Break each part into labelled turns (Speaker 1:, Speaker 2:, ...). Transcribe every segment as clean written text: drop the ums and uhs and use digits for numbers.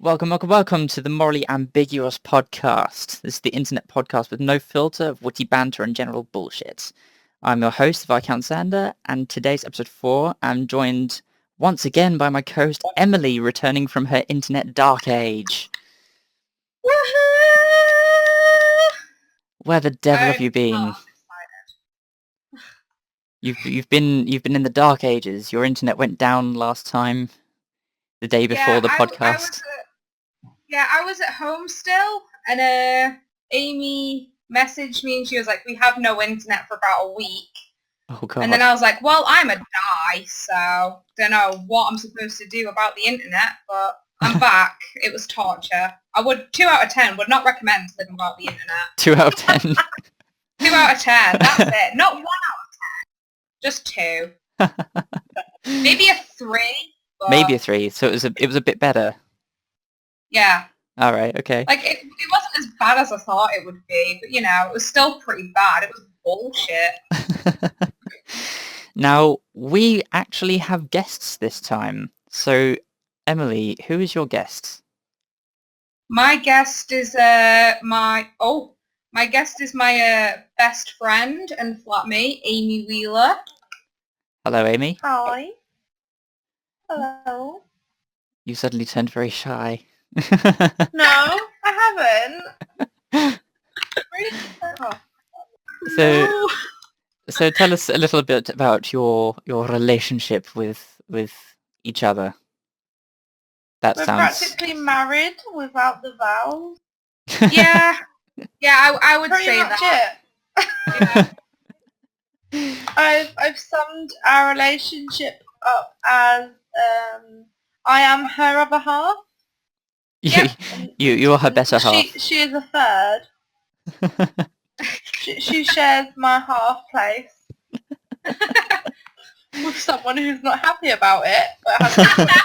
Speaker 1: Welcome to the Morally Ambiguous podcast. This is the internet podcast with no filter of witty banter and general bullshit. I'm your host, Viscount Sander, and today's episode 4, I'm joined once again by my co-host Emily, returning from her internet dark age.
Speaker 2: Woohoo!
Speaker 1: Where the devil have you been? You've been in the dark ages. Your internet went down last time, the day before the podcast.
Speaker 2: I was at home still, and Amy messaged me and she was like, we have no internet for about a week.
Speaker 1: Oh god.
Speaker 2: And then I was like, well, I'm a die, so don't know what I'm supposed to do about the internet, but I'm back. It was torture. I would, 2 out of 10, would not recommend living without the internet.
Speaker 1: 2 out of 10?
Speaker 2: 2 out of 10, that's it. Not 1 out of 10, just 2. Maybe a 3.
Speaker 1: Maybe a 3, so it was a bit better.
Speaker 2: Yeah.
Speaker 1: All right, okay.
Speaker 2: Like, it wasn't as bad as I thought it would be, but, you know, it was still pretty bad. It was bullshit.
Speaker 1: Now, we actually have guests this time. So, Emily, who is your guest?
Speaker 2: My guest is my best friend and flatmate, Amy Wheeler.
Speaker 1: Hello, Amy.
Speaker 3: Hi. Hello.
Speaker 1: You suddenly turned very shy.
Speaker 3: No, I haven't. Really?
Speaker 1: So, so tell us a little bit about your relationship with each other. That
Speaker 3: We're
Speaker 1: sounds
Speaker 3: practically married without the vows.
Speaker 2: Yeah. Yeah, I would
Speaker 3: Pretty
Speaker 2: say
Speaker 3: much
Speaker 2: that.
Speaker 3: I've summed our relationship up as I am her other half.
Speaker 1: You are her better half.
Speaker 3: She is a third. she shares my half place with someone who's not happy about it. But has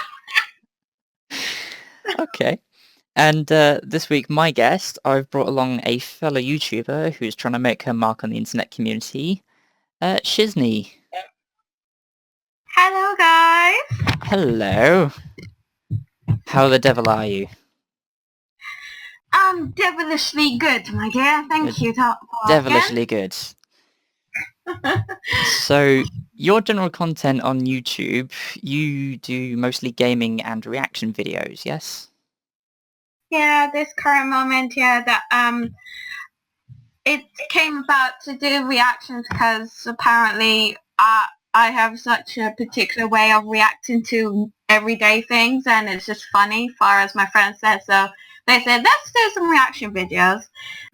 Speaker 1: Okay. And this week, my guest, I've brought along a fellow YouTuber who's trying to make her mark on the internet community, Chisni.
Speaker 4: Hello, guys.
Speaker 1: Hello. How the devil are you?
Speaker 4: I'm devilishly good, my dear. Thank you.
Speaker 1: Devilishly good. So, your general content on YouTube, you do mostly gaming and reaction videos, yes?
Speaker 4: Yeah, this current moment, that it came about to do reactions because apparently I have such a particular way of reacting to everyday things, and it's just funny, far as my friends said. So they said, let's do some reaction videos.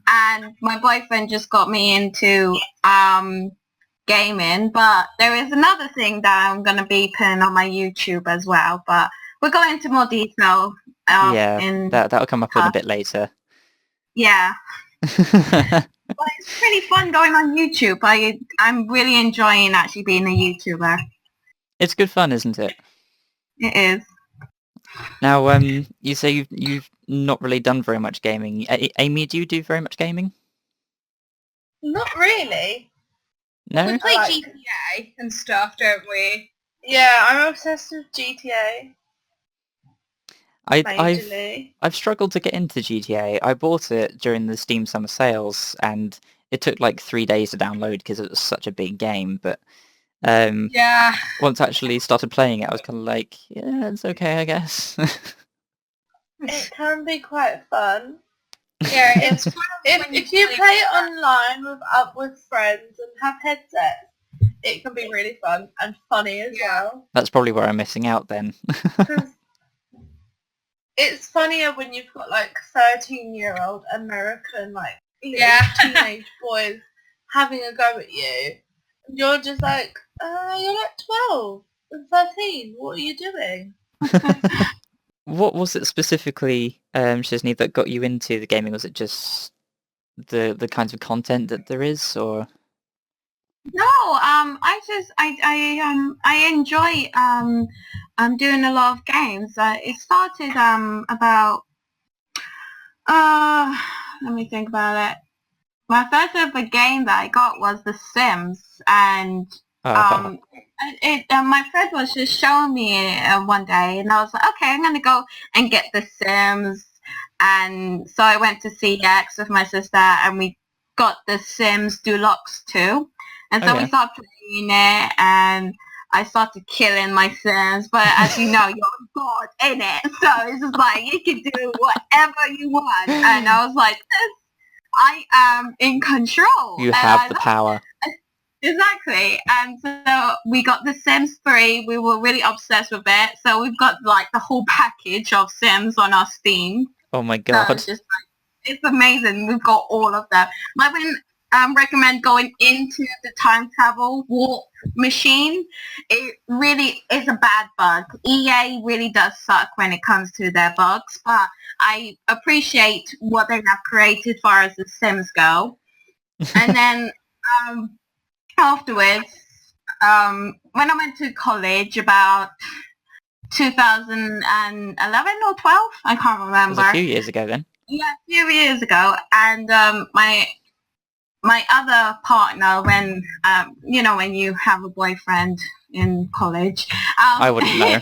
Speaker 4: And my boyfriend just got me into gaming, but there is another thing that I'm going to be putting on my YouTube as well, but we'll go into more detail.
Speaker 1: That'll come up a bit later.
Speaker 4: Yeah. But it's pretty fun going on YouTube. I'm really enjoying actually being a YouTuber.
Speaker 1: It's good fun, isn't it?
Speaker 4: It is.
Speaker 1: Now, you say you've not really done very much gaming. Amy, do you do very much gaming?
Speaker 3: not really.
Speaker 1: No?
Speaker 2: We play GTA and stuff, don't we?
Speaker 3: Yeah, I'm obsessed with GTA.
Speaker 1: I've struggled to get into GTA. I bought it during the Steam Summer Sales, and it took like 3 days to download because it was such a big game. But once I actually started playing it, I was kind of like, yeah, it's okay, I guess.
Speaker 3: It can be quite fun.
Speaker 2: Yeah, it's fun
Speaker 3: If you play it online with friends and have headsets, it can be really fun and funny as well.
Speaker 1: That's probably where I'm missing out then.
Speaker 3: It's funnier when you've got like 13-year-old American teenage boys having a go at you. And you're just like, you're like 12 and 13. What are you doing?
Speaker 1: What was it specifically, Chisni, that got you into the gaming? Was it just the kinds of content that there is, or?
Speaker 4: No, I enjoy doing a lot of games. It started about let me think about it. My first ever game that I got was The Sims, and
Speaker 1: Oh.
Speaker 4: My friend was just showing me it one day, and I was like, okay, I'm gonna go and get The Sims. And so I went to CX with my sister, and we got The Sims Deluxe 2. And so we started playing it, and I started killing my Sims. But as you know, you're God in it, so it's just like you can do whatever you want. And I was like, I am in control.
Speaker 1: You have the power.
Speaker 4: Exactly. And so we got The Sims 3. We were really obsessed with it. So we've got like the whole package of Sims on our Steam.
Speaker 1: Oh my god.
Speaker 4: So it's just like, it's amazing. We've got all of them. I would recommend going into the time travel warp machine. It really is a bad bug. EA really does suck when it comes to their bugs, but I appreciate what they have created as far as The Sims go. And then afterwards, when I went to college about 2011 or 12, I can't remember.
Speaker 1: It was a few years ago then.
Speaker 4: Yeah, a few years ago. And my other partner, when when you have a boyfriend in college,
Speaker 1: I wouldn't know.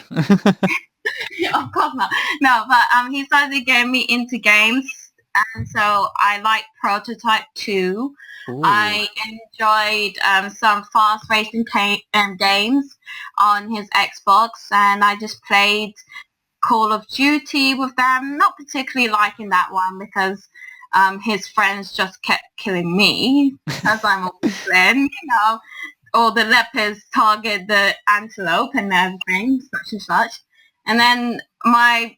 Speaker 4: of course not. No, but he started getting me into games, and so I like Prototype 2.
Speaker 1: Ooh.
Speaker 4: I enjoyed some fast racing games on his Xbox, and I just played Call of Duty with them. Not particularly liking that one because his friends just kept killing me because I'm a Muslim, or the leopards target the antelope and everything, such and such. And then my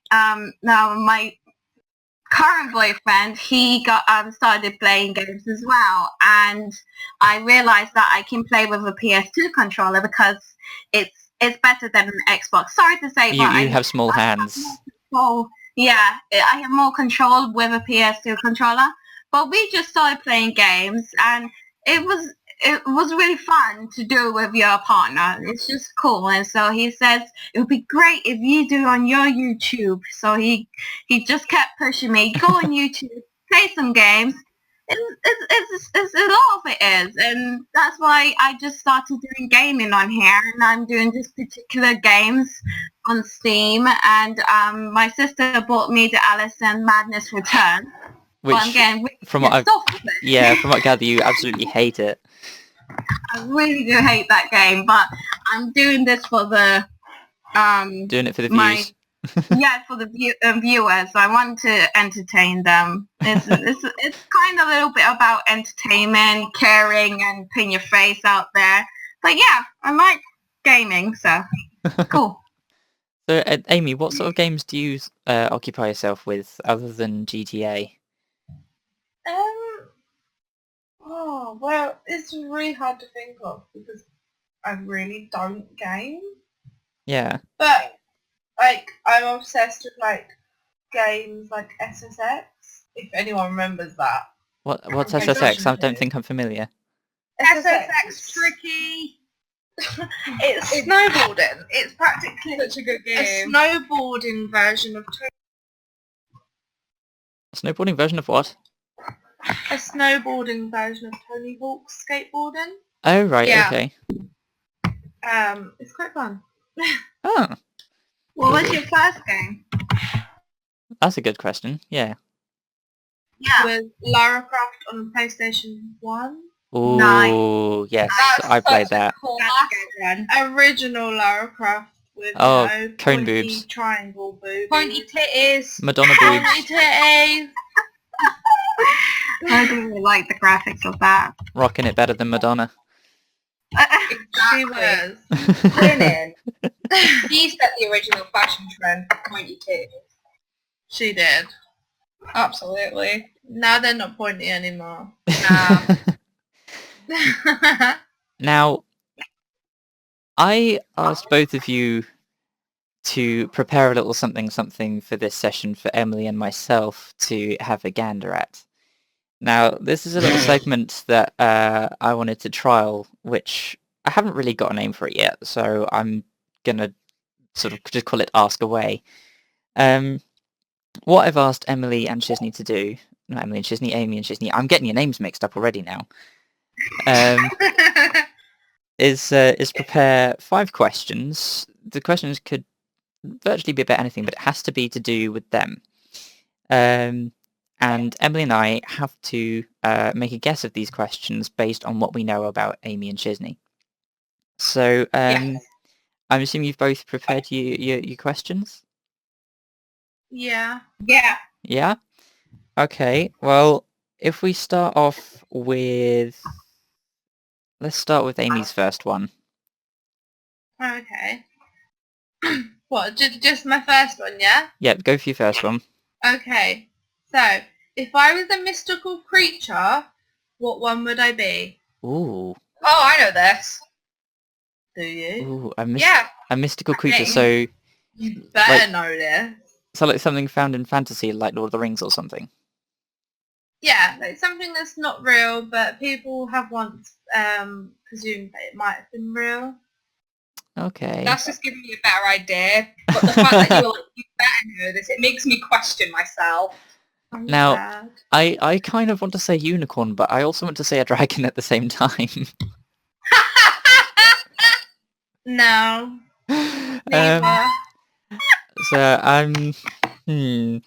Speaker 4: current boyfriend, he got started playing games as well, and I realized that I can play with a PS2 controller because it's better than an Xbox. Sorry to say,
Speaker 1: you have small hands.
Speaker 4: Yeah, I have more control with a PS2 controller. But we just started playing games, and it was really fun to do with your partner. It's just cool. And so he says it would be great if you do on your YouTube. So he just kept pushing me. Go on YouTube, play some games. It's a lot of it is, and that's why I just started doing gaming on here, and I'm doing this particular games on Steam. And my sister bought me the Alice in Madness Return.
Speaker 1: Which,
Speaker 4: but I'm getting really
Speaker 1: from what
Speaker 4: from
Speaker 1: what I gather, you absolutely hate it.
Speaker 4: I really do hate that game, but I'm doing this for the
Speaker 1: doing it for the views.
Speaker 4: Yeah, for the viewers. I want to entertain them. It's kind of a little bit about entertainment, caring, and putting your face out there. But yeah, I like gaming, so cool.
Speaker 1: So, Amy, what sort of games do you occupy yourself with other than GTA?
Speaker 3: Oh, well, it's really hard to think of because I really don't game.
Speaker 1: Yeah.
Speaker 3: But like, I'm obsessed with like games like SSX. If anyone remembers that.
Speaker 1: What's SSX? I don't think I'm familiar.
Speaker 2: SSX tricky.
Speaker 3: It's snowboarding. It's practically
Speaker 2: such a good game.
Speaker 3: A snowboarding version of
Speaker 1: Snowboarding version of what?
Speaker 3: A snowboarding version of Tony Hawk's skateboarding.
Speaker 1: Oh right,
Speaker 2: Yeah.
Speaker 1: Okay.
Speaker 3: It's quite fun.
Speaker 1: Oh.
Speaker 4: What was your first game?
Speaker 1: That's a good question. Yeah.
Speaker 4: Yeah.
Speaker 3: With Lara Croft on PlayStation 1.
Speaker 1: Ooh,
Speaker 4: Nice.
Speaker 1: yes,
Speaker 2: That's
Speaker 1: I played
Speaker 2: such a
Speaker 1: that.
Speaker 2: cool
Speaker 4: That's a good one.
Speaker 3: Original Lara Croft with
Speaker 1: Cone
Speaker 3: pointy
Speaker 1: boobs.
Speaker 3: triangle boobs.
Speaker 2: Pointy titties.
Speaker 1: Madonna boobs.
Speaker 3: Pointy titties.
Speaker 4: I really like the graphics of that.
Speaker 1: Rocking it better than Madonna.
Speaker 3: She was.
Speaker 2: Women. She set the original fashion trend for pointy titties.
Speaker 3: She did.
Speaker 2: Absolutely.
Speaker 3: Now they're not pointy anymore.
Speaker 1: Now, I asked both of you to prepare a little something for this session for Emily and myself to have a gander at. Now, this is a little segment that I wanted to trial, which I haven't really got a name for it yet, so I'm going to sort of just call it Ask Away. What I've asked Emily and Chisni to do, not Emily and Chisni, Amy and Chisni, I'm getting your names mixed up already now, is prepare 5 questions. The questions could virtually be about anything, but it has to be to do with them. And Emily and I have to make a guess of these questions based on what we know about Amy and Chisni. So I'm assuming you've both prepared your questions?
Speaker 3: Yeah.
Speaker 2: Yeah.
Speaker 1: Yeah? Okay, well, if we start off with... Let's start with Amy's first one.
Speaker 3: Okay. What? Just my first one, yeah?
Speaker 1: Yep, go for your first one.
Speaker 3: Okay. So, if I was a mystical creature, what one would I be?
Speaker 1: Ooh.
Speaker 2: Oh, I know this.
Speaker 3: Do you?
Speaker 1: Ooh,
Speaker 2: Yeah.
Speaker 1: a mystical creature,
Speaker 2: Okay.
Speaker 1: so...
Speaker 3: You better
Speaker 1: Like-
Speaker 3: know this.
Speaker 1: So like something found in fantasy, like Lord of the Rings or something?
Speaker 3: Yeah, like something that's not real, but people have once presumed that it might have been real.
Speaker 1: Okay.
Speaker 2: That's just giving me a better idea. But the fact that you were like, you better know this, it makes me question myself.
Speaker 3: I'm
Speaker 1: Now-
Speaker 3: sad.
Speaker 1: I kind of want to say unicorn, but I also want to say a dragon at the same time.
Speaker 3: No.
Speaker 1: Um,
Speaker 3: Neither.
Speaker 1: so I'm...
Speaker 2: They're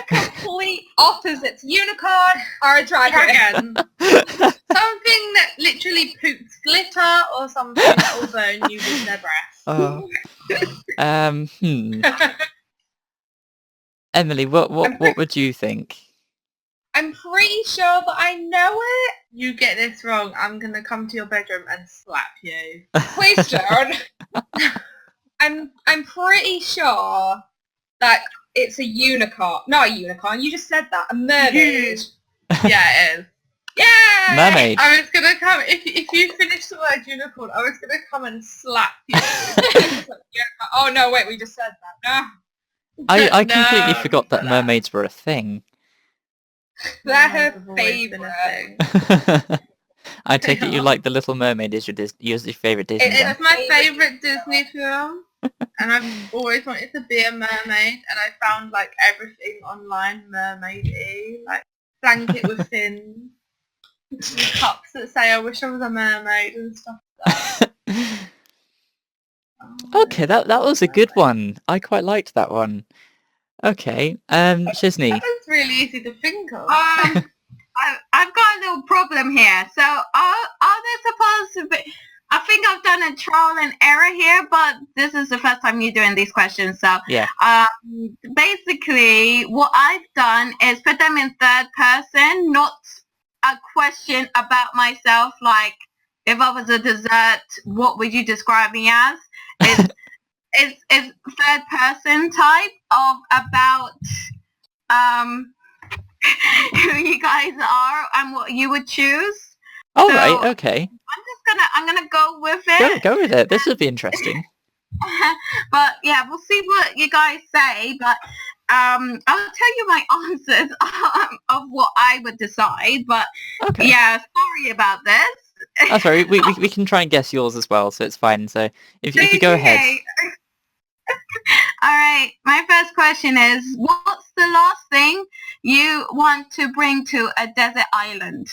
Speaker 2: complete opposites. Unicorn or a dragon.
Speaker 3: Something that literally poops glitter or something that will burn you with their breath.
Speaker 1: Oh. Emily, what would you think?
Speaker 2: I'm pretty sure that I know it.
Speaker 3: You get this wrong, I'm going to come to your bedroom and slap you.
Speaker 2: Please don't. I'm pretty sure that it's a unicorn. Not a unicorn, you just said that. A mermaid.
Speaker 3: Yeah, it is.
Speaker 2: Yeah!
Speaker 1: Mermaid.
Speaker 3: I was going to come, if you finish the word unicorn, I was going to come and slap you.
Speaker 2: Oh no, wait, we just said that. No.
Speaker 1: I completely
Speaker 3: No,
Speaker 1: forgot that
Speaker 3: not
Speaker 1: mermaids were a thing.
Speaker 2: They're
Speaker 3: Mermaids
Speaker 2: her
Speaker 3: have always been a
Speaker 2: favourite.
Speaker 3: thing.
Speaker 1: I take it you like The Little Mermaid is your favourite Disney then?
Speaker 3: It's my favourite Disney film, and I've always wanted to be a mermaid, and I found like everything online mermaid-y, like blanket with fins, and cups that say I wish I was a mermaid and stuff like that.
Speaker 1: Okay, that was a good one. I quite liked that one. Okay, Chisni.
Speaker 3: That was really easy to think of.
Speaker 4: I've got a little problem here. So are they supposed to be... I think I've done a trial and error here, but this is the first time you're doing these questions. So
Speaker 1: Yeah.
Speaker 4: basically what I've done is put them in third person, not a question about myself, like if I was a dessert, what would you describe me as? It's third person type of about who you guys are and what you would choose.
Speaker 1: All
Speaker 4: So-
Speaker 1: right. Okay.
Speaker 4: I'm gonna go with it.
Speaker 1: Go with it. This would be interesting.
Speaker 4: But yeah, we'll see what you guys say. But I'll tell you my answers of what I would decide. But
Speaker 1: Okay.
Speaker 4: yeah, sorry about this.
Speaker 1: That's right. We can try and guess yours as well, so it's fine. So if you go ahead.
Speaker 4: Okay. All right. My first question is, what's the last thing you want to bring to a desert island?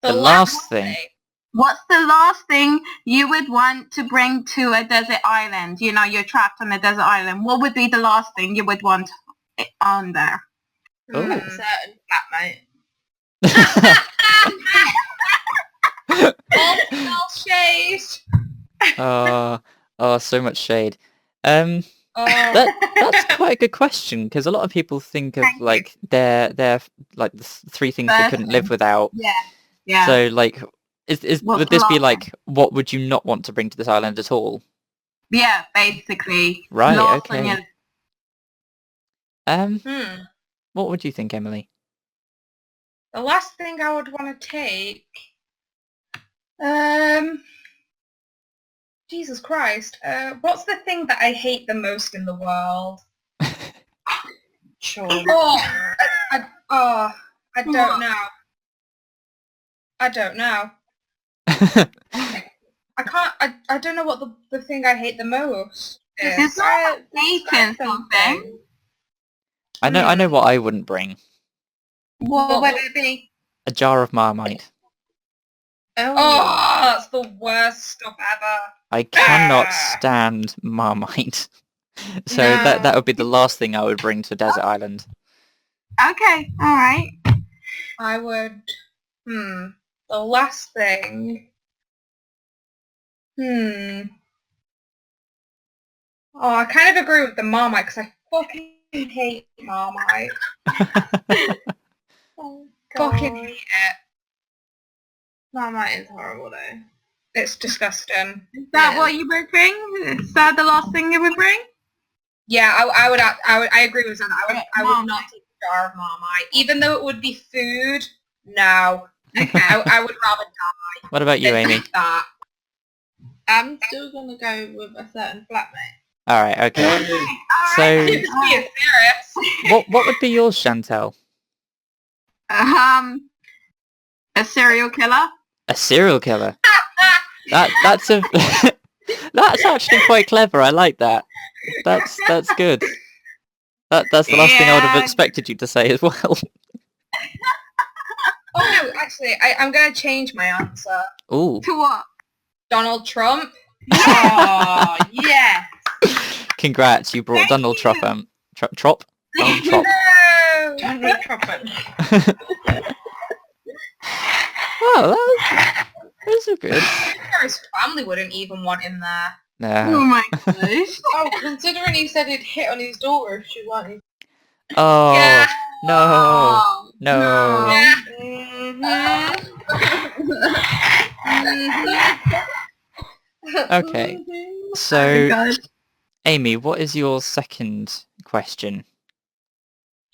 Speaker 1: The last thing.
Speaker 4: What's the last thing you would want to bring to a desert island? You know, you're trapped on a desert island. What would be the last thing you would want on there?
Speaker 1: Oh.
Speaker 3: Certain flatmate.
Speaker 2: All shade.
Speaker 1: Oh, so much shade.
Speaker 2: Oh.
Speaker 1: That's quite a good question because a lot of people think of
Speaker 4: Thank you.
Speaker 1: like their like the 3 things they
Speaker 4: First
Speaker 1: couldn't
Speaker 4: thing.
Speaker 1: live without.
Speaker 4: Yeah.
Speaker 1: So like, is
Speaker 4: What's
Speaker 1: would
Speaker 4: the
Speaker 1: this be
Speaker 4: last
Speaker 1: like what would you not want to bring to this island at all?
Speaker 4: Yeah, basically.
Speaker 1: Right.
Speaker 4: Last on
Speaker 1: Okay.
Speaker 4: your-
Speaker 1: What would you think, Emily?
Speaker 2: The last thing I would want to take, Jesus Christ, what's the thing that I hate the most in the world?
Speaker 3: Sure.
Speaker 2: I don't know. I don't know. I can't. I don't know what the thing I hate the most is.
Speaker 4: It's not eating something.
Speaker 1: I know what I wouldn't bring.
Speaker 4: What would it be?
Speaker 1: A jar of Marmite.
Speaker 2: Oh, that's the worst stuff ever.
Speaker 1: I cannot stand Marmite. So that would be the last thing I would bring to a desert island.
Speaker 4: Okay, alright.
Speaker 2: I would... The last thing... Oh, I kind of agree with the Marmite because I fucking hate Marmite.
Speaker 3: Oh,
Speaker 2: Fucking
Speaker 3: God.
Speaker 2: hate it.
Speaker 3: Marmite is horrible though.
Speaker 2: It's disgusting.
Speaker 4: Is that what you would bring? Is that the last thing you would bring?
Speaker 2: Yeah, I agree with that. I would not take a jar of Marmite, even though it would be food. No,
Speaker 4: Okay.
Speaker 2: I would rather die.
Speaker 1: What about you,
Speaker 2: than
Speaker 1: Amy?
Speaker 2: eat that.
Speaker 3: I'm still gonna go with a certain flatmate.
Speaker 1: All right, okay.
Speaker 4: Alright.
Speaker 1: So,
Speaker 2: He was being serious.
Speaker 1: what would be yours, Chantel?
Speaker 4: A serial killer?
Speaker 1: A serial killer. That's a that's actually quite clever. I like that. That's good. That's the last thing I would have
Speaker 4: Yeah.
Speaker 1: expected you to say as well.
Speaker 2: Oh no, actually, I'm gonna change my answer.
Speaker 1: Ooh.
Speaker 4: To what?
Speaker 2: Donald Trump.
Speaker 3: Oh, yeah.
Speaker 1: Congrats, you brought
Speaker 4: Thank
Speaker 1: Donald
Speaker 4: you.
Speaker 1: Trump. Trop? Donald Trump.
Speaker 2: No.
Speaker 3: Donald Trump.
Speaker 1: Oh, those are good.
Speaker 2: His family wouldn't even want him there.
Speaker 4: Oh
Speaker 1: No.
Speaker 4: my gosh.
Speaker 3: Oh, considering he said he'd hit on his daughter if she wanted.
Speaker 1: Oh,
Speaker 2: Yeah.
Speaker 1: no.
Speaker 4: Oh,
Speaker 1: No.
Speaker 2: Yeah.
Speaker 1: Okay.
Speaker 4: Oh
Speaker 1: So,
Speaker 4: God.
Speaker 1: Amy, what is your second question?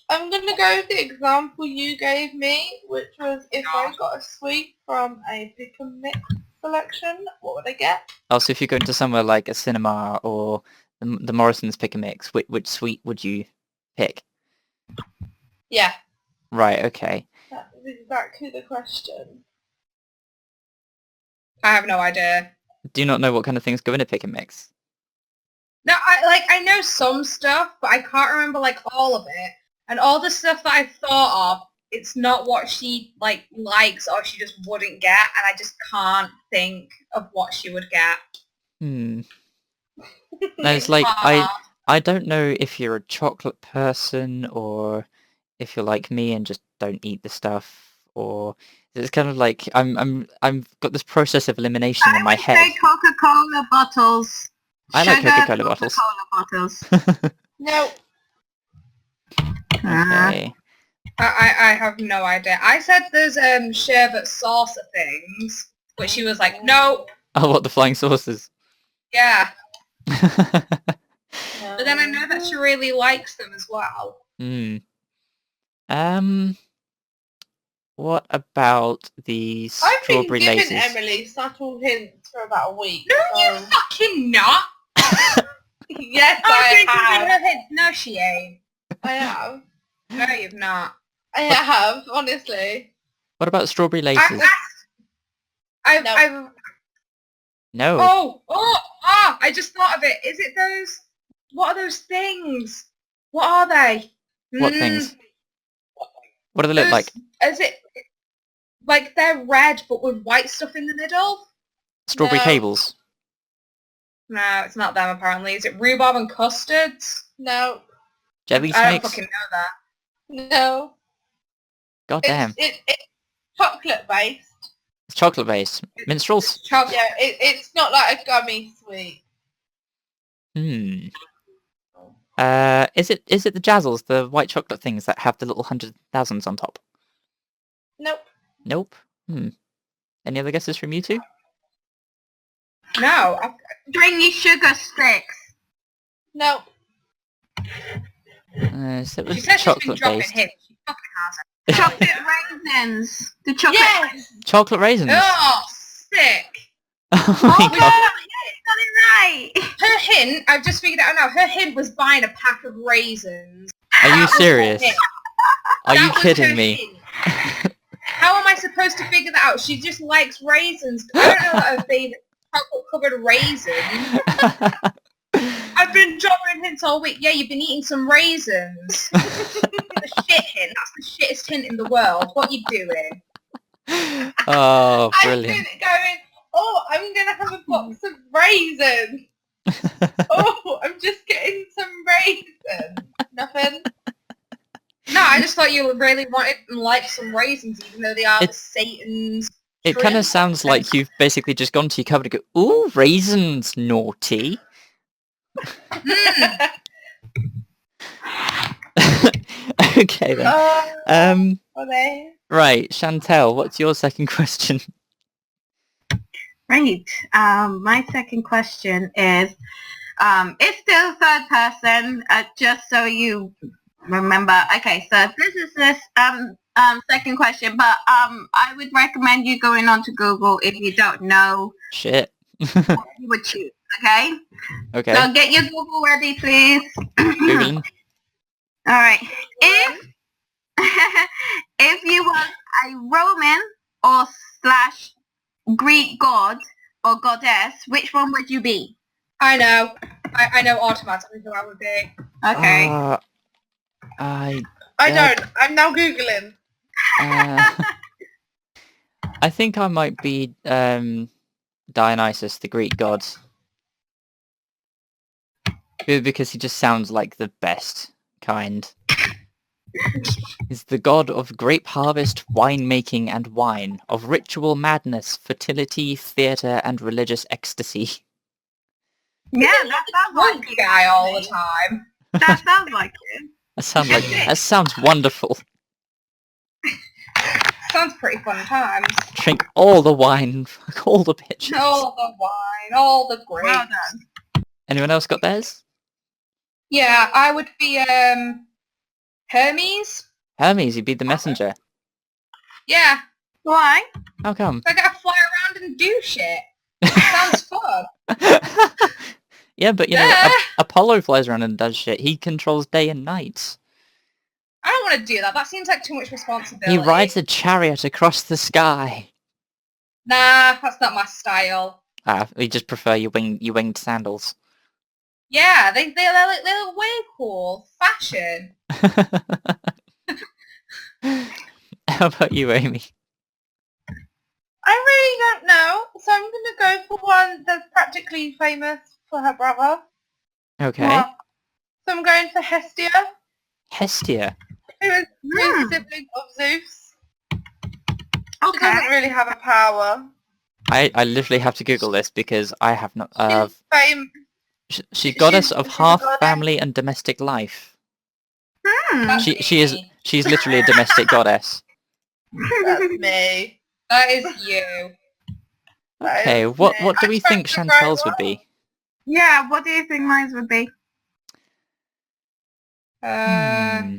Speaker 3: I'm gonna go with the example you gave me, which was if I got a sweet from a pick and mix selection, what would I get?
Speaker 1: Also, if you're going to somewhere like a cinema or the Morrison's Pick a Mix, which suite would you pick?
Speaker 3: Yeah,
Speaker 1: Right, okay.
Speaker 3: that is exactly the question.
Speaker 2: I have no idea.
Speaker 1: Do you not know what kind of things go in a Pick and Mix?
Speaker 2: No, I know some stuff, but I can't remember like all of it. And all the stuff that I thought of, it's not what she likes or she just wouldn't get, and I just can't think of what she would get.
Speaker 1: No, it's like, I don't know if you're a chocolate person or if you're like me and just don't eat the stuff, or it's kind of like I've got this process of elimination in my head.
Speaker 4: Say Coca-Cola bottles.
Speaker 1: I like
Speaker 4: Sugar
Speaker 1: Coca-Cola bottles.
Speaker 4: Coca-Cola bottles.
Speaker 3: No,
Speaker 1: Okay.
Speaker 2: I have no idea. I said there's sherbet saucer things, but she was like, nope.
Speaker 1: Oh, what, the flying saucers?
Speaker 2: Yeah.
Speaker 3: no.
Speaker 2: But then I know that she really likes them as well.
Speaker 1: What about the
Speaker 3: I've been
Speaker 1: strawberry
Speaker 3: giving
Speaker 1: laces?
Speaker 3: Emily subtle hints for about a week.
Speaker 2: No, you
Speaker 3: so-
Speaker 2: fucking not.
Speaker 3: Yes,
Speaker 2: I've
Speaker 3: I
Speaker 2: been giving
Speaker 3: have.
Speaker 2: her hints. No, she ain't.
Speaker 3: I have.
Speaker 2: No, you've not.
Speaker 3: I have, honestly.
Speaker 1: What about strawberry laces?
Speaker 2: I've
Speaker 1: No.
Speaker 2: I just thought of it. Is it those? What are those things? What are they?
Speaker 1: What things? What do they look
Speaker 2: Those-
Speaker 1: like?
Speaker 2: Is it like they're red but with white stuff in the middle?
Speaker 1: Strawberry
Speaker 3: No.
Speaker 1: cables?
Speaker 2: No, it's not them apparently. Is it rhubarb and custards?
Speaker 3: No,
Speaker 1: Jelly
Speaker 2: I don't
Speaker 1: snakes?
Speaker 2: fucking know that.
Speaker 3: no.
Speaker 1: God damn.
Speaker 3: It's chocolate based.
Speaker 1: It's chocolate based. Minstrels?
Speaker 2: Chocolate.
Speaker 3: Yeah, it's not like a gummy sweet.
Speaker 1: Is it the Jazzles, the white chocolate things that have the little 100,000s on top?
Speaker 3: Nope.
Speaker 1: Nope. Any other guesses from you two?
Speaker 2: No.
Speaker 4: Bring me sugar sticks.
Speaker 3: Nope.
Speaker 1: So it was
Speaker 2: She says she's been
Speaker 1: chocolate
Speaker 2: dropping
Speaker 1: based.
Speaker 2: hints. She fucking hasn't.
Speaker 4: Chocolate raisins. The chocolate
Speaker 3: Yes!
Speaker 1: Chocolate raisins?
Speaker 2: Oh, sick.
Speaker 1: Oh my
Speaker 4: Oh,
Speaker 1: god.
Speaker 4: yeah, got it right.
Speaker 2: Her hint, I've just figured it out now, her hint was buying a pack of raisins.
Speaker 1: Are you
Speaker 2: That was her
Speaker 1: serious?
Speaker 2: hint.
Speaker 1: Are you
Speaker 2: That was
Speaker 1: kidding
Speaker 2: her
Speaker 1: me?
Speaker 2: hint. How am I supposed to figure that out? She just likes raisins. I don't know what her favourite chocolate-covered raisin. I've been dropping hints all week. Yeah, you've been eating some raisins. The shit hint. That's the shittest hint in the world. What you doing?
Speaker 1: Oh,
Speaker 3: I've
Speaker 1: brilliant.
Speaker 3: been going, oh, I'm going to have a box of raisins. Oh, I'm just getting some raisins. Nothing.
Speaker 2: No, I just thought you really wanted and liked some raisins, even though they are
Speaker 1: It-
Speaker 2: Satan's
Speaker 1: It kind of
Speaker 2: treat.
Speaker 1: sounds like you've basically just gone to your cupboard and go, ooh, raisins, naughty. Okay then.
Speaker 3: Are they?
Speaker 1: Right, Chantel, what's your second question?
Speaker 4: Right. My second question is, it's still third person, just so you remember. Okay, so this is second question, but I would recommend you going on to Google if you don't know
Speaker 1: Shit.
Speaker 4: what you would choose. Okay.
Speaker 1: Okay,
Speaker 4: So get your Google ready, please.
Speaker 1: Googling.
Speaker 4: All right. If if you were a Roman or slash Greek god or goddess, which one would you be?
Speaker 2: I know. I know automatically who I would be.
Speaker 4: Okay.
Speaker 1: I
Speaker 3: don't. I'm now Googling.
Speaker 1: I think I might be Dionysus, the Greek god. Because he just sounds like the best kind. He's the god of grape harvest, winemaking and wine, of ritual madness, fertility, theatre and religious ecstasy.
Speaker 4: Yeah, that sounds like
Speaker 2: One guy all the time.
Speaker 4: That sounds like it.
Speaker 1: That sounds wonderful.
Speaker 2: Sounds pretty fun times.
Speaker 1: Drink all the wine, fuck all the bitches.
Speaker 2: All the wine, all the grapes.
Speaker 4: Well done.
Speaker 1: Anyone else got theirs?
Speaker 2: Yeah, I would be Hermes.
Speaker 1: Hermes, you'd be the messenger.
Speaker 2: Yeah,
Speaker 4: Why?
Speaker 1: How come?
Speaker 2: I gotta fly around and do shit. Sounds fun.
Speaker 1: Yeah, but you know,
Speaker 2: Yeah.
Speaker 1: Apollo flies around and does shit. He controls day and night.
Speaker 2: I don't want to do that. That seems like too much responsibility.
Speaker 1: He rides a chariot across the sky.
Speaker 2: Nah, that's not my style.
Speaker 1: We just prefer your winged sandals.
Speaker 2: Yeah, they're way cool. Fashion.
Speaker 1: How about you, Amy?
Speaker 3: I really don't know, so I'm going to go for one that's practically famous for her brother.
Speaker 1: Okay.
Speaker 3: Well, so I'm going for Hestia,
Speaker 1: Hestia.
Speaker 3: who is a sibling of Zeus. She
Speaker 4: Okay.
Speaker 3: doesn't really have a power.
Speaker 1: I literally have to Google this because I have not...
Speaker 3: She's famous.
Speaker 1: She's goddess of
Speaker 3: she's a
Speaker 1: hearth,
Speaker 3: goddess.
Speaker 1: family and domestic life.
Speaker 2: That's
Speaker 1: She's
Speaker 2: me.
Speaker 1: literally a domestic goddess.
Speaker 3: That's me.
Speaker 2: That is you.
Speaker 3: That
Speaker 1: Okay,
Speaker 3: is
Speaker 1: what
Speaker 3: me.
Speaker 1: do we
Speaker 3: I
Speaker 1: think
Speaker 3: tried to grow
Speaker 1: Chantel's would
Speaker 3: up.
Speaker 1: be?
Speaker 4: Yeah, what do you think mine would be?
Speaker 1: Hmm.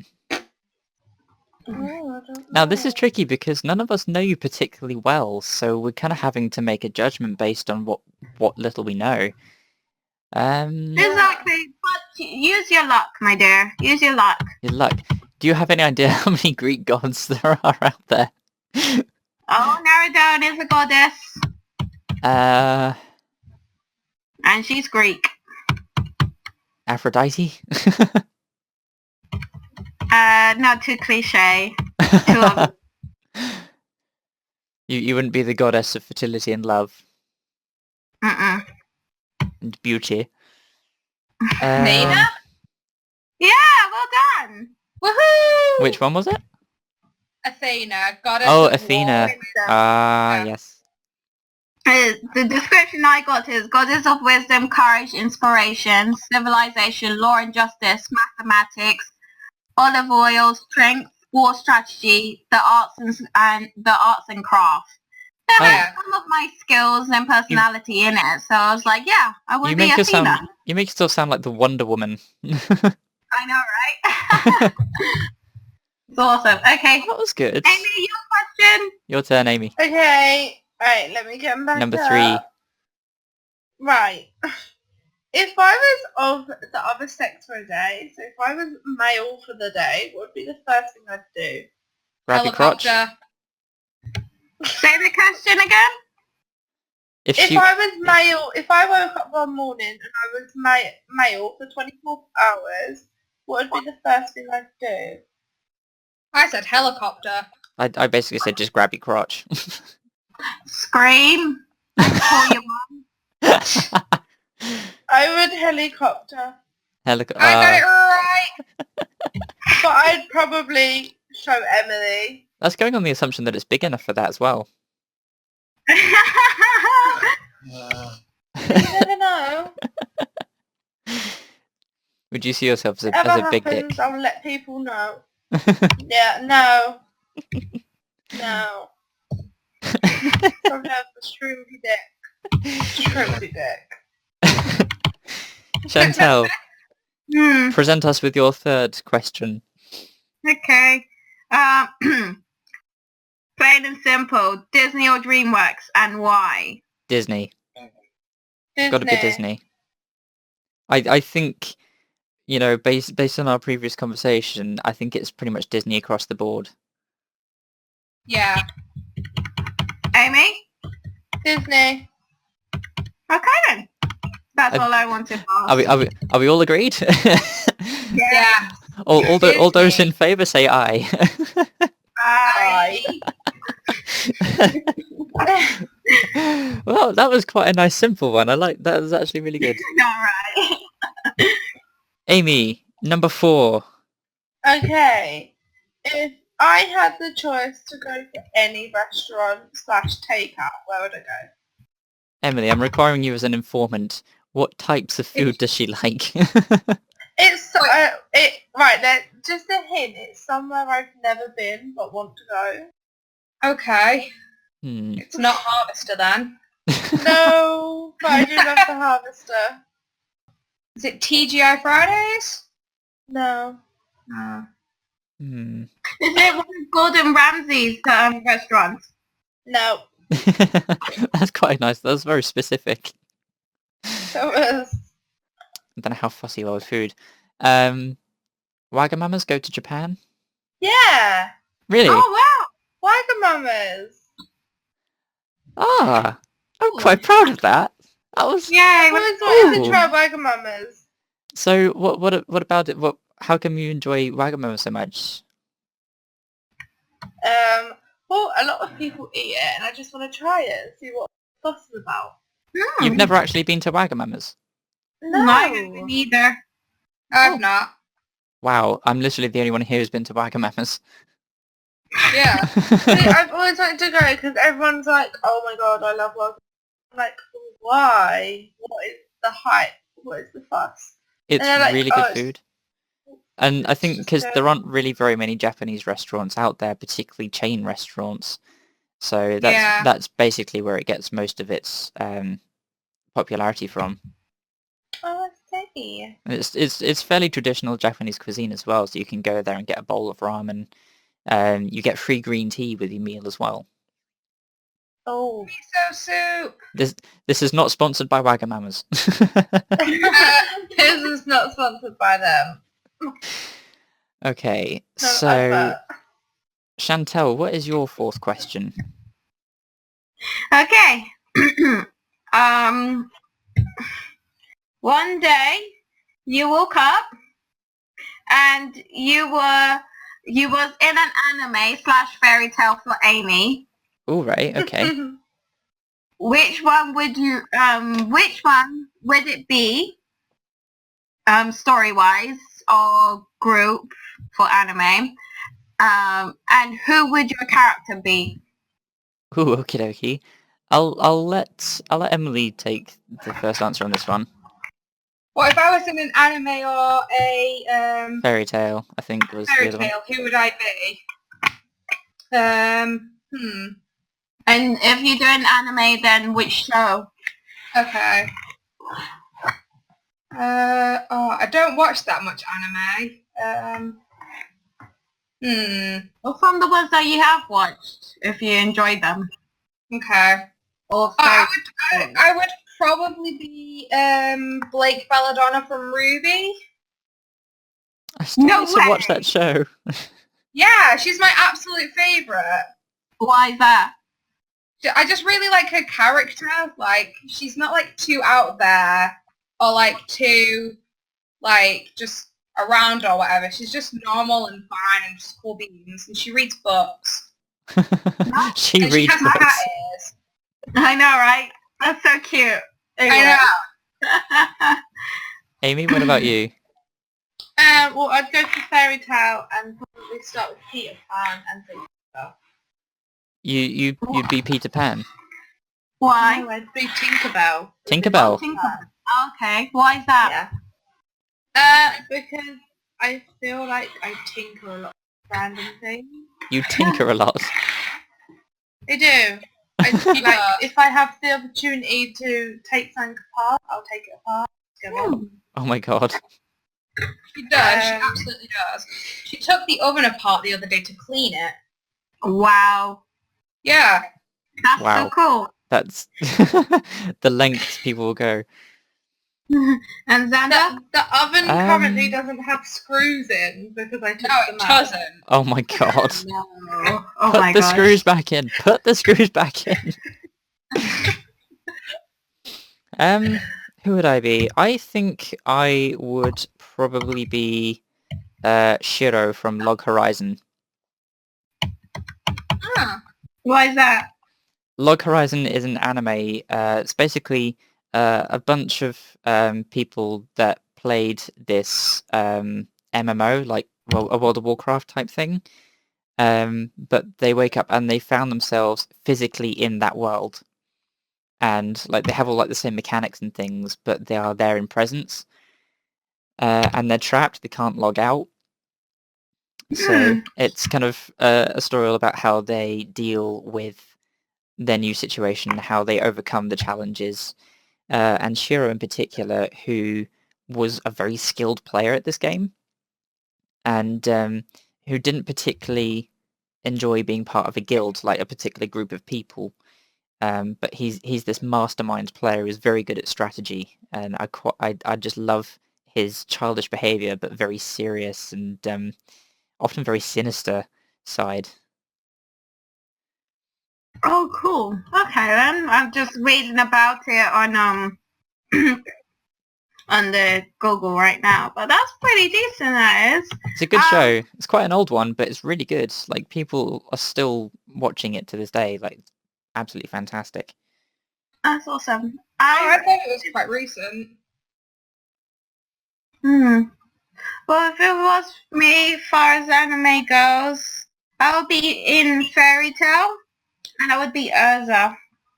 Speaker 3: Oh, I don't
Speaker 1: Now this
Speaker 3: know.
Speaker 1: is tricky because none of us know you particularly well, so we're kind of having to make a judgment based on what little we know.
Speaker 4: Exactly. But use your luck, my dear. Use your luck.
Speaker 1: Good luck. Do you have any idea how many Greek gods there are out there?
Speaker 4: Oh, narrow down is a goddess. And she's Greek.
Speaker 1: Aphrodite?
Speaker 4: Not too cliche. Two of them.
Speaker 1: You wouldn't be the goddess of fertility and love
Speaker 4: Mm-mm.
Speaker 1: and beauty.
Speaker 2: Nina?
Speaker 4: Yeah, well done.
Speaker 2: Woohoo!
Speaker 1: Which one was it?
Speaker 2: Athena, goddess
Speaker 1: Oh,
Speaker 2: of
Speaker 1: Athena.
Speaker 2: war.
Speaker 1: Ah, yes.
Speaker 4: The description I got is goddess of wisdom, courage, inspiration, civilization, law and justice, mathematics, olive oil, strength, war strategy, the arts and crafts. There
Speaker 1: Oh.
Speaker 4: are some of my skills and personality in it, so I was like, yeah, I
Speaker 1: You
Speaker 4: would be
Speaker 1: make
Speaker 4: Athena.
Speaker 1: yourself sound like the Wonder Woman.
Speaker 4: I know, right? It's awesome. Okay,
Speaker 1: That was good.
Speaker 4: Amy, your question.
Speaker 1: Your turn, Amy.
Speaker 3: Okay, right, let me get back
Speaker 1: Number
Speaker 3: up.
Speaker 1: 3.
Speaker 3: Right. If I was of the other sex for a day, so if I was male for the day, what would be the first thing I'd do?
Speaker 1: Grab your crotch.
Speaker 2: Helicopter.
Speaker 4: Say the question again.
Speaker 1: If
Speaker 3: If
Speaker 1: she...
Speaker 3: I was male, if I woke up one morning and I was male for 24 hours, what would be the first thing I'd do?
Speaker 2: I said helicopter.
Speaker 1: I basically said just grab your crotch.
Speaker 4: Scream. And call your mum.
Speaker 3: I would helicopter,
Speaker 2: I got it right.
Speaker 3: but I'd probably show Emily.
Speaker 1: That's going on the assumption that it's big enough for that as well.
Speaker 3: You never know.
Speaker 1: Would you see yourself as
Speaker 3: Whatever
Speaker 1: a big dick?
Speaker 3: happens, I'll let people know. Yeah, no. No. Probably have the shrimpy dick. Shrimpy dick.
Speaker 1: Chantel, present us with your third question.
Speaker 4: Okay. Plain and simple. Disney or DreamWorks, and why?
Speaker 1: Disney.
Speaker 3: Disney.
Speaker 1: Got to be Disney. I think, you know, based on our previous conversation, I think it's pretty much Disney across the board.
Speaker 2: Yeah.
Speaker 4: Amy?
Speaker 3: Disney.
Speaker 4: Okay then. That's all I wanted to ask.
Speaker 1: Are we all agreed?
Speaker 2: Yeah.
Speaker 1: all those in favour say aye.
Speaker 3: Aye.
Speaker 1: Well, that was quite a nice simple one. I like that. Was actually really good.
Speaker 4: Alright.
Speaker 1: Amy, number 4.
Speaker 3: Okay. If I had the choice to go for any restaurant / takeout, where would I go?
Speaker 1: Emily, I'm requiring you as an informant. What types of food does she like?
Speaker 3: It's right there. Just a hint. It's somewhere I've never been but want to go.
Speaker 2: Okay.
Speaker 1: Hmm.
Speaker 2: It's not Harvester then.
Speaker 3: No, but I do love the Harvester.
Speaker 2: Is it TGI Fridays?
Speaker 3: No.
Speaker 1: Hmm.
Speaker 4: Is it one of Gordon Ramsay's restaurants?
Speaker 3: No.
Speaker 1: That's quite nice. That was very specific.
Speaker 3: So it was.
Speaker 1: I don't know how fussy you are with food. Wagamamas go to Japan?
Speaker 3: Yeah.
Speaker 1: Really?
Speaker 4: Oh wow!
Speaker 3: Wagamamas.
Speaker 1: Ah, I'm quite proud of that. That was...
Speaker 4: Yay!
Speaker 3: I always wanted to
Speaker 1: Ooh.
Speaker 3: try Wagamamas.
Speaker 1: So what about it? How come you enjoy Wagamama so much?
Speaker 3: Well, a lot of people eat it, and I just want to try it and see what the fuss is about.
Speaker 1: You've never actually been to Wagamamas?
Speaker 3: No.
Speaker 4: Neither.
Speaker 2: I've not.
Speaker 1: Wow, I'm literally the only one here who's been to Wagamamas.
Speaker 2: Yeah.
Speaker 3: See, I've always wanted to go because everyone's like, "Oh my god, I love Wagamamas." I'm like, why? What is the hype? What is the fuss?
Speaker 1: It's
Speaker 3: And they're like,
Speaker 1: really
Speaker 3: "Oh,
Speaker 1: good food. And I think because there aren't really very many Japanese restaurants out there, particularly chain restaurants. So that's basically where it gets most of its popularity from.
Speaker 3: Oh, I see.
Speaker 1: And it's fairly traditional Japanese cuisine as well, so you can go there and get a bowl of ramen. You get free green tea with your meal as well.
Speaker 3: Oh.
Speaker 2: Miso soup.
Speaker 1: This is not sponsored by Wagamamas.
Speaker 3: This is not sponsored by them.
Speaker 1: Okay,
Speaker 3: No,
Speaker 1: so Chantel, what is your 4th question?
Speaker 4: Okay. One day you woke up and you was in an anime / fairy tale for Amy.
Speaker 1: All right, okay.
Speaker 4: Which one would it be? Story wise or group for anime? And who would your character be?
Speaker 1: Ooh, okie dokie. I'll let Emily take the first answer on this one.
Speaker 2: What if I was in an anime or a
Speaker 1: Fairy tale, I think was the
Speaker 2: fairy
Speaker 1: other one.
Speaker 2: tale? Who would I be?
Speaker 4: And if you do an anime, then which show?
Speaker 2: Okay. I don't watch that much anime.
Speaker 4: Or from the ones that you have watched, if you enjoy them.
Speaker 2: Okay.
Speaker 4: Or
Speaker 2: I would probably be Blake Belladonna from Ruby.
Speaker 1: I still
Speaker 4: No
Speaker 1: need to watch
Speaker 4: way!
Speaker 1: that show.
Speaker 2: Yeah, she's my absolute favourite.
Speaker 4: Why is that?
Speaker 2: I just really like her character. Like, she's not like too out there or like too like just around or whatever. She's just normal and fine and just cool beans, and she reads books.
Speaker 1: She
Speaker 2: And she
Speaker 1: reads
Speaker 2: has cat
Speaker 1: books.
Speaker 2: ears.
Speaker 4: I know, right? That's so cute.
Speaker 2: I know.
Speaker 1: Amy, what about you?
Speaker 3: Well, I'd go for fairy tale and probably start with Peter Pan and think about.
Speaker 1: You'd be Peter Pan.
Speaker 4: Why?
Speaker 3: No, I'd be Tinkerbell.
Speaker 1: Tinkerbell.
Speaker 4: Okay, why is that?
Speaker 3: Yeah. Because I feel like I tinker a lot of random things.
Speaker 1: You tinker a lot.
Speaker 3: I do. Like, if I have the opportunity to take something apart, I'll take it apart.
Speaker 1: Oh my god.
Speaker 2: She does. She absolutely does. She took the oven apart the other day to clean it.
Speaker 4: Wow.
Speaker 2: Yeah.
Speaker 4: That's
Speaker 1: Wow.
Speaker 4: so cool.
Speaker 1: That's the lengths people will go.
Speaker 4: And Xander?
Speaker 3: The oven currently doesn't have screws in because I took
Speaker 2: No,
Speaker 3: them
Speaker 2: it
Speaker 3: out.
Speaker 2: doesn't.
Speaker 1: Oh my god.
Speaker 4: No. Oh
Speaker 1: Put
Speaker 4: my
Speaker 1: the
Speaker 4: gosh.
Speaker 1: screws back in. Put the screws back in. Who would I be? I think I would probably be Shiro from Log Horizon.
Speaker 4: Why is that?
Speaker 1: Log Horizon is an anime. It's basically a bunch of people that played this MMO, like a World of Warcraft type thing. But they wake up and they found themselves physically in that world. And like they have all like the same mechanics and things, but they are there in presence. And they're trapped, they can't log out. So it's kind of a story all about how they deal with their new situation, how they overcome the challenges. And Shiro in particular, who was a very skilled player at this game, and who didn't particularly enjoy being part of a guild, like a particular group of people. But he's this mastermind player who's very good at strategy, and I just love his childish behaviour, but very serious and often very sinister side.
Speaker 4: Oh, cool. Okay, then. I'm just reading about it on on the Google right now, but that's pretty decent, that is.
Speaker 1: It's a good show. It's quite an old one, but it's really good. Like, people are still watching it to this day. Like, absolutely fantastic.
Speaker 4: That's awesome.
Speaker 2: I thought it was quite recent.
Speaker 4: Well, if it was me, as far as anime goes, I would be in Fairy Tale, and I would be Urza,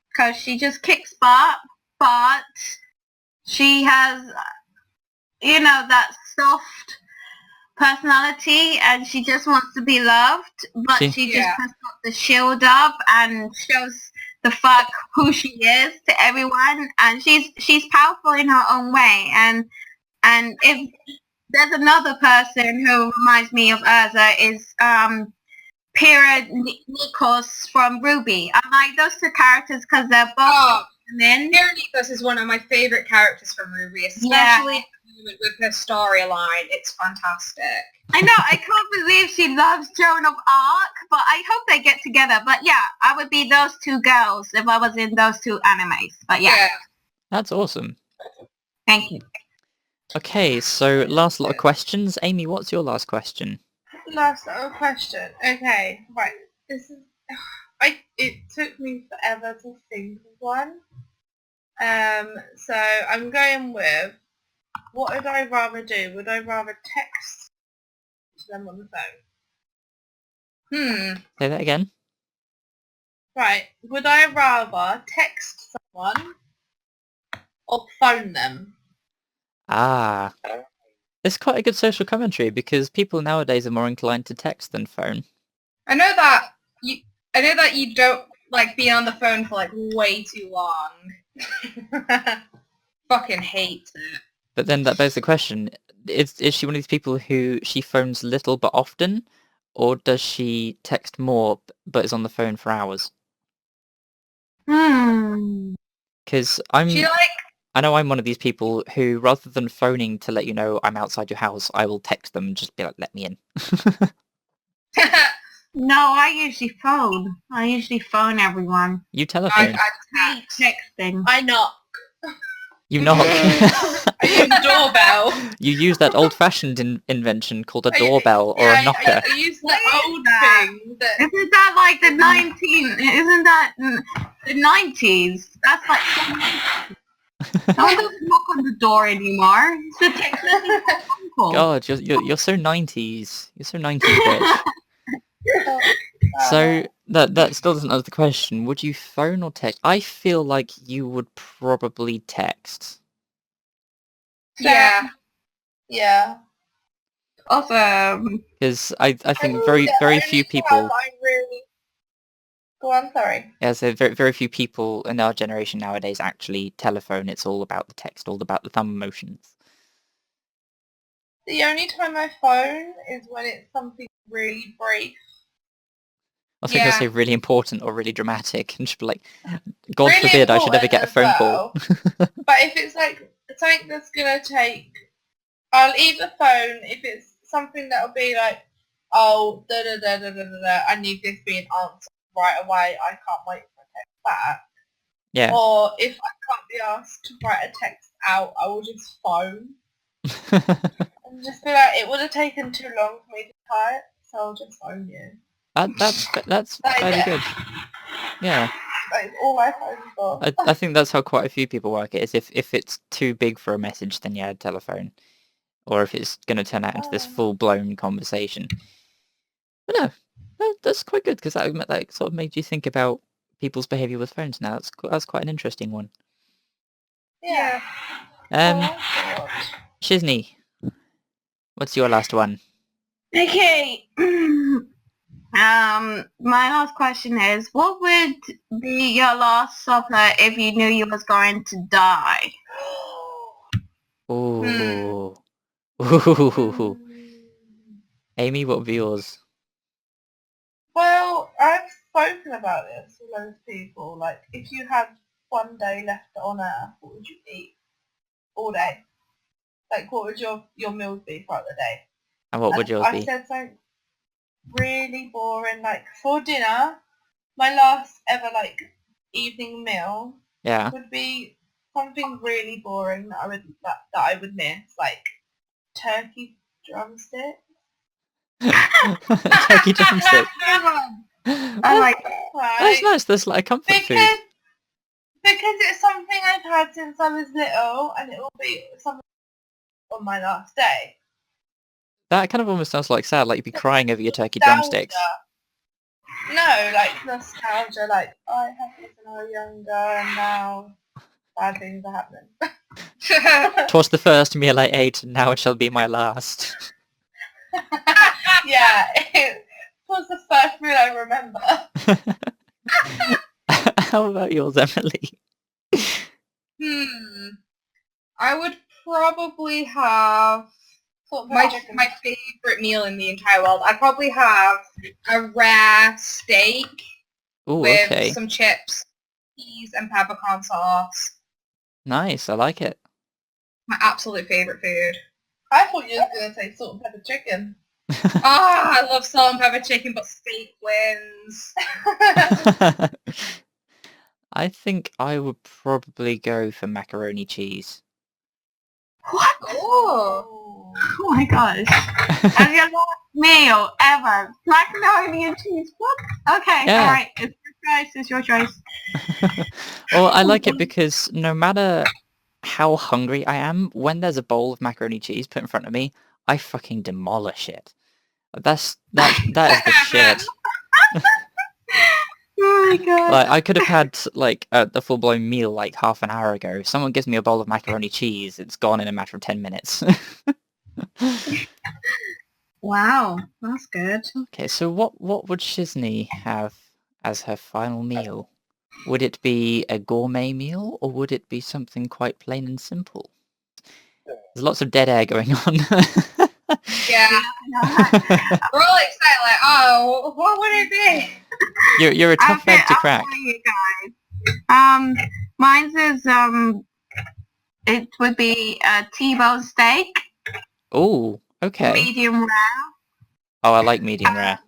Speaker 4: because she just kicks butt, but she has, you know, that soft personality, and she just wants to be loved, but she just has got the shield up and shows the fuck who she is to everyone, and she's powerful in her own way, and if there's another person who reminds me of Urza is Pyrrha Nikos from Ruby. I like those two characters because they're both men.
Speaker 2: Pyrrha Nikos is one of my favourite characters from Ruby, especially at the moment with her storyline. It's fantastic.
Speaker 4: I know, I can't believe she loves Joan of Arc, but I hope they get together. But yeah, I would be those two girls if I was in those two animes. But yeah.
Speaker 1: That's awesome.
Speaker 4: Thank you.
Speaker 1: Okay, so last lot of questions. Amy, what's your last question?
Speaker 3: Last little question. Okay, right. This is. It took me forever to think of one. So I'm going with. What would I rather do? Would I rather text them on the phone?
Speaker 1: Say that again.
Speaker 3: Right. Would I rather text someone or phone them?
Speaker 1: Ah. It's quite a good social commentary because people nowadays are more inclined to text than phone.
Speaker 2: I know that you don't like being on the phone for like way too long. Fucking hate it.
Speaker 1: But then that begs the question, is she one of these people who she phones little but often, or does she text more but is on the phone for hours? Because I know I'm one of these people who, rather than phoning to let you know I'm outside your house, I will text them and just be like, let me in.
Speaker 4: No, I usually phone. I usually phone everyone.
Speaker 1: You telephone.
Speaker 4: I hate texting.
Speaker 3: I knock.
Speaker 1: You knock.
Speaker 3: I use doorbell.
Speaker 1: You use that old-fashioned invention called a doorbell or a knocker.
Speaker 3: I use the old
Speaker 4: that?
Speaker 3: thing that...
Speaker 4: Isn't that like the 19? Isn't that the 90s? That's like. No one doesn't knock on the door anymore. It's the technology phone call.
Speaker 1: God, you're so 90s. You're so 90s, bitch. So that still doesn't answer the question. Would you phone or text? I feel like you would probably text.
Speaker 2: Yeah.
Speaker 3: Yeah.
Speaker 4: Awesome.
Speaker 1: Because I think very few people...
Speaker 3: Go on, sorry.
Speaker 1: Yeah, so very few people in our generation nowadays actually telephone. It's all about the text, all about the thumb motions.
Speaker 3: The only time I phone is when it's something really brief.
Speaker 1: I was going to
Speaker 2: Yeah.
Speaker 1: say really important or really dramatic, and just be like, God
Speaker 3: Really
Speaker 1: forbid I should ever
Speaker 3: important
Speaker 1: get a
Speaker 3: as
Speaker 1: phone call.
Speaker 3: But if it's like something that's gonna take, I'll either phone if it's something that'll be like, oh, da da da da da da da, I need this being answered right away. I can't wait for a text back.
Speaker 1: Yeah.
Speaker 3: Or if I can't be asked to write a text out, I will just phone and just be like, it would have taken too long for me to type, so I'll just phone you.
Speaker 1: That's
Speaker 3: That is
Speaker 1: fairly
Speaker 3: it.
Speaker 1: good. Yeah.
Speaker 3: That is all I phone for.
Speaker 1: I think that's how quite a few people work it, is if it's too big for a message, then yeah, telephone. Or if it's going to turn out into this full-blown conversation. But no, that's quite good, because that sort of made you think about people's behaviour with phones now. That's quite an interesting one.
Speaker 3: Yeah.
Speaker 1: Chisni, what's your last one?
Speaker 4: Okay. My last question is, what would be your last supper if you knew you was going to die?
Speaker 1: Ooh. Ooh. Amy, what would be yours?
Speaker 3: Well, I've spoken about this with loads of people. Like, if you had one day left on Earth, what would you eat all day? Like, what would your meals be throughout the day?
Speaker 1: And what would yours
Speaker 3: I
Speaker 1: be?
Speaker 3: said something really boring. Like, for dinner, my last ever, like, evening meal
Speaker 1: Yeah.
Speaker 3: would be something really boring that I would miss. Like, turkey drumstick.
Speaker 1: Turkey drumstick.
Speaker 4: I like that.
Speaker 3: Right?
Speaker 1: That's nice. That's like a comfort food.
Speaker 3: Because it's something I've had since I was little, and it will be something on my last day.
Speaker 1: That kind of almost sounds like sad, like you'd be crying over your turkey drumsticks.
Speaker 3: No, like nostalgia, like I had this when I was younger, and now bad things are happening.
Speaker 1: 'Twas the first meal I ate, and now it shall be my last.
Speaker 3: Yeah, it was the first meal I remember.
Speaker 1: How about yours, Emily?
Speaker 2: I would probably have my favorite meal in the entire world. I'd probably have a rare steak
Speaker 1: Ooh,
Speaker 2: with
Speaker 1: okay.
Speaker 2: some chips, cheese, and peppercorn sauce.
Speaker 1: Nice, I like it.
Speaker 2: My absolute favorite food.
Speaker 3: I thought you were going to say salt and pepper chicken.
Speaker 2: I love salt and pepper chicken, but steak wins.
Speaker 1: I think I would probably go for macaroni cheese.
Speaker 4: What?
Speaker 2: Oh.
Speaker 4: Oh my gosh. As your last meal ever. Macaroni and cheese. What? Okay,
Speaker 1: Yeah.
Speaker 4: alright. It's your choice. It's your choice.
Speaker 1: Well, I like it because no matter how hungry I am, when there's a bowl of macaroni cheese put in front of me, I fucking demolish it. That is the shit.
Speaker 4: Oh my god.
Speaker 1: Like, I could have had like the full-blown meal like half an hour ago. Someone gives me a bowl of macaroni cheese, it's gone in a matter of 10 minutes.
Speaker 4: Wow, that's good.
Speaker 1: Okay, so what would Chisni have as her final meal? Would it be a gourmet meal, or would it be something quite plain and simple? There's lots of dead air going on.
Speaker 2: Yeah. We're all excited, like, oh, what would it be?
Speaker 1: You're a tough egg to crack.
Speaker 4: I'll tell you guys. Mine's is it would be a T-bone steak,
Speaker 1: Oh, okay.
Speaker 4: medium rare.
Speaker 1: Oh, I like medium rare.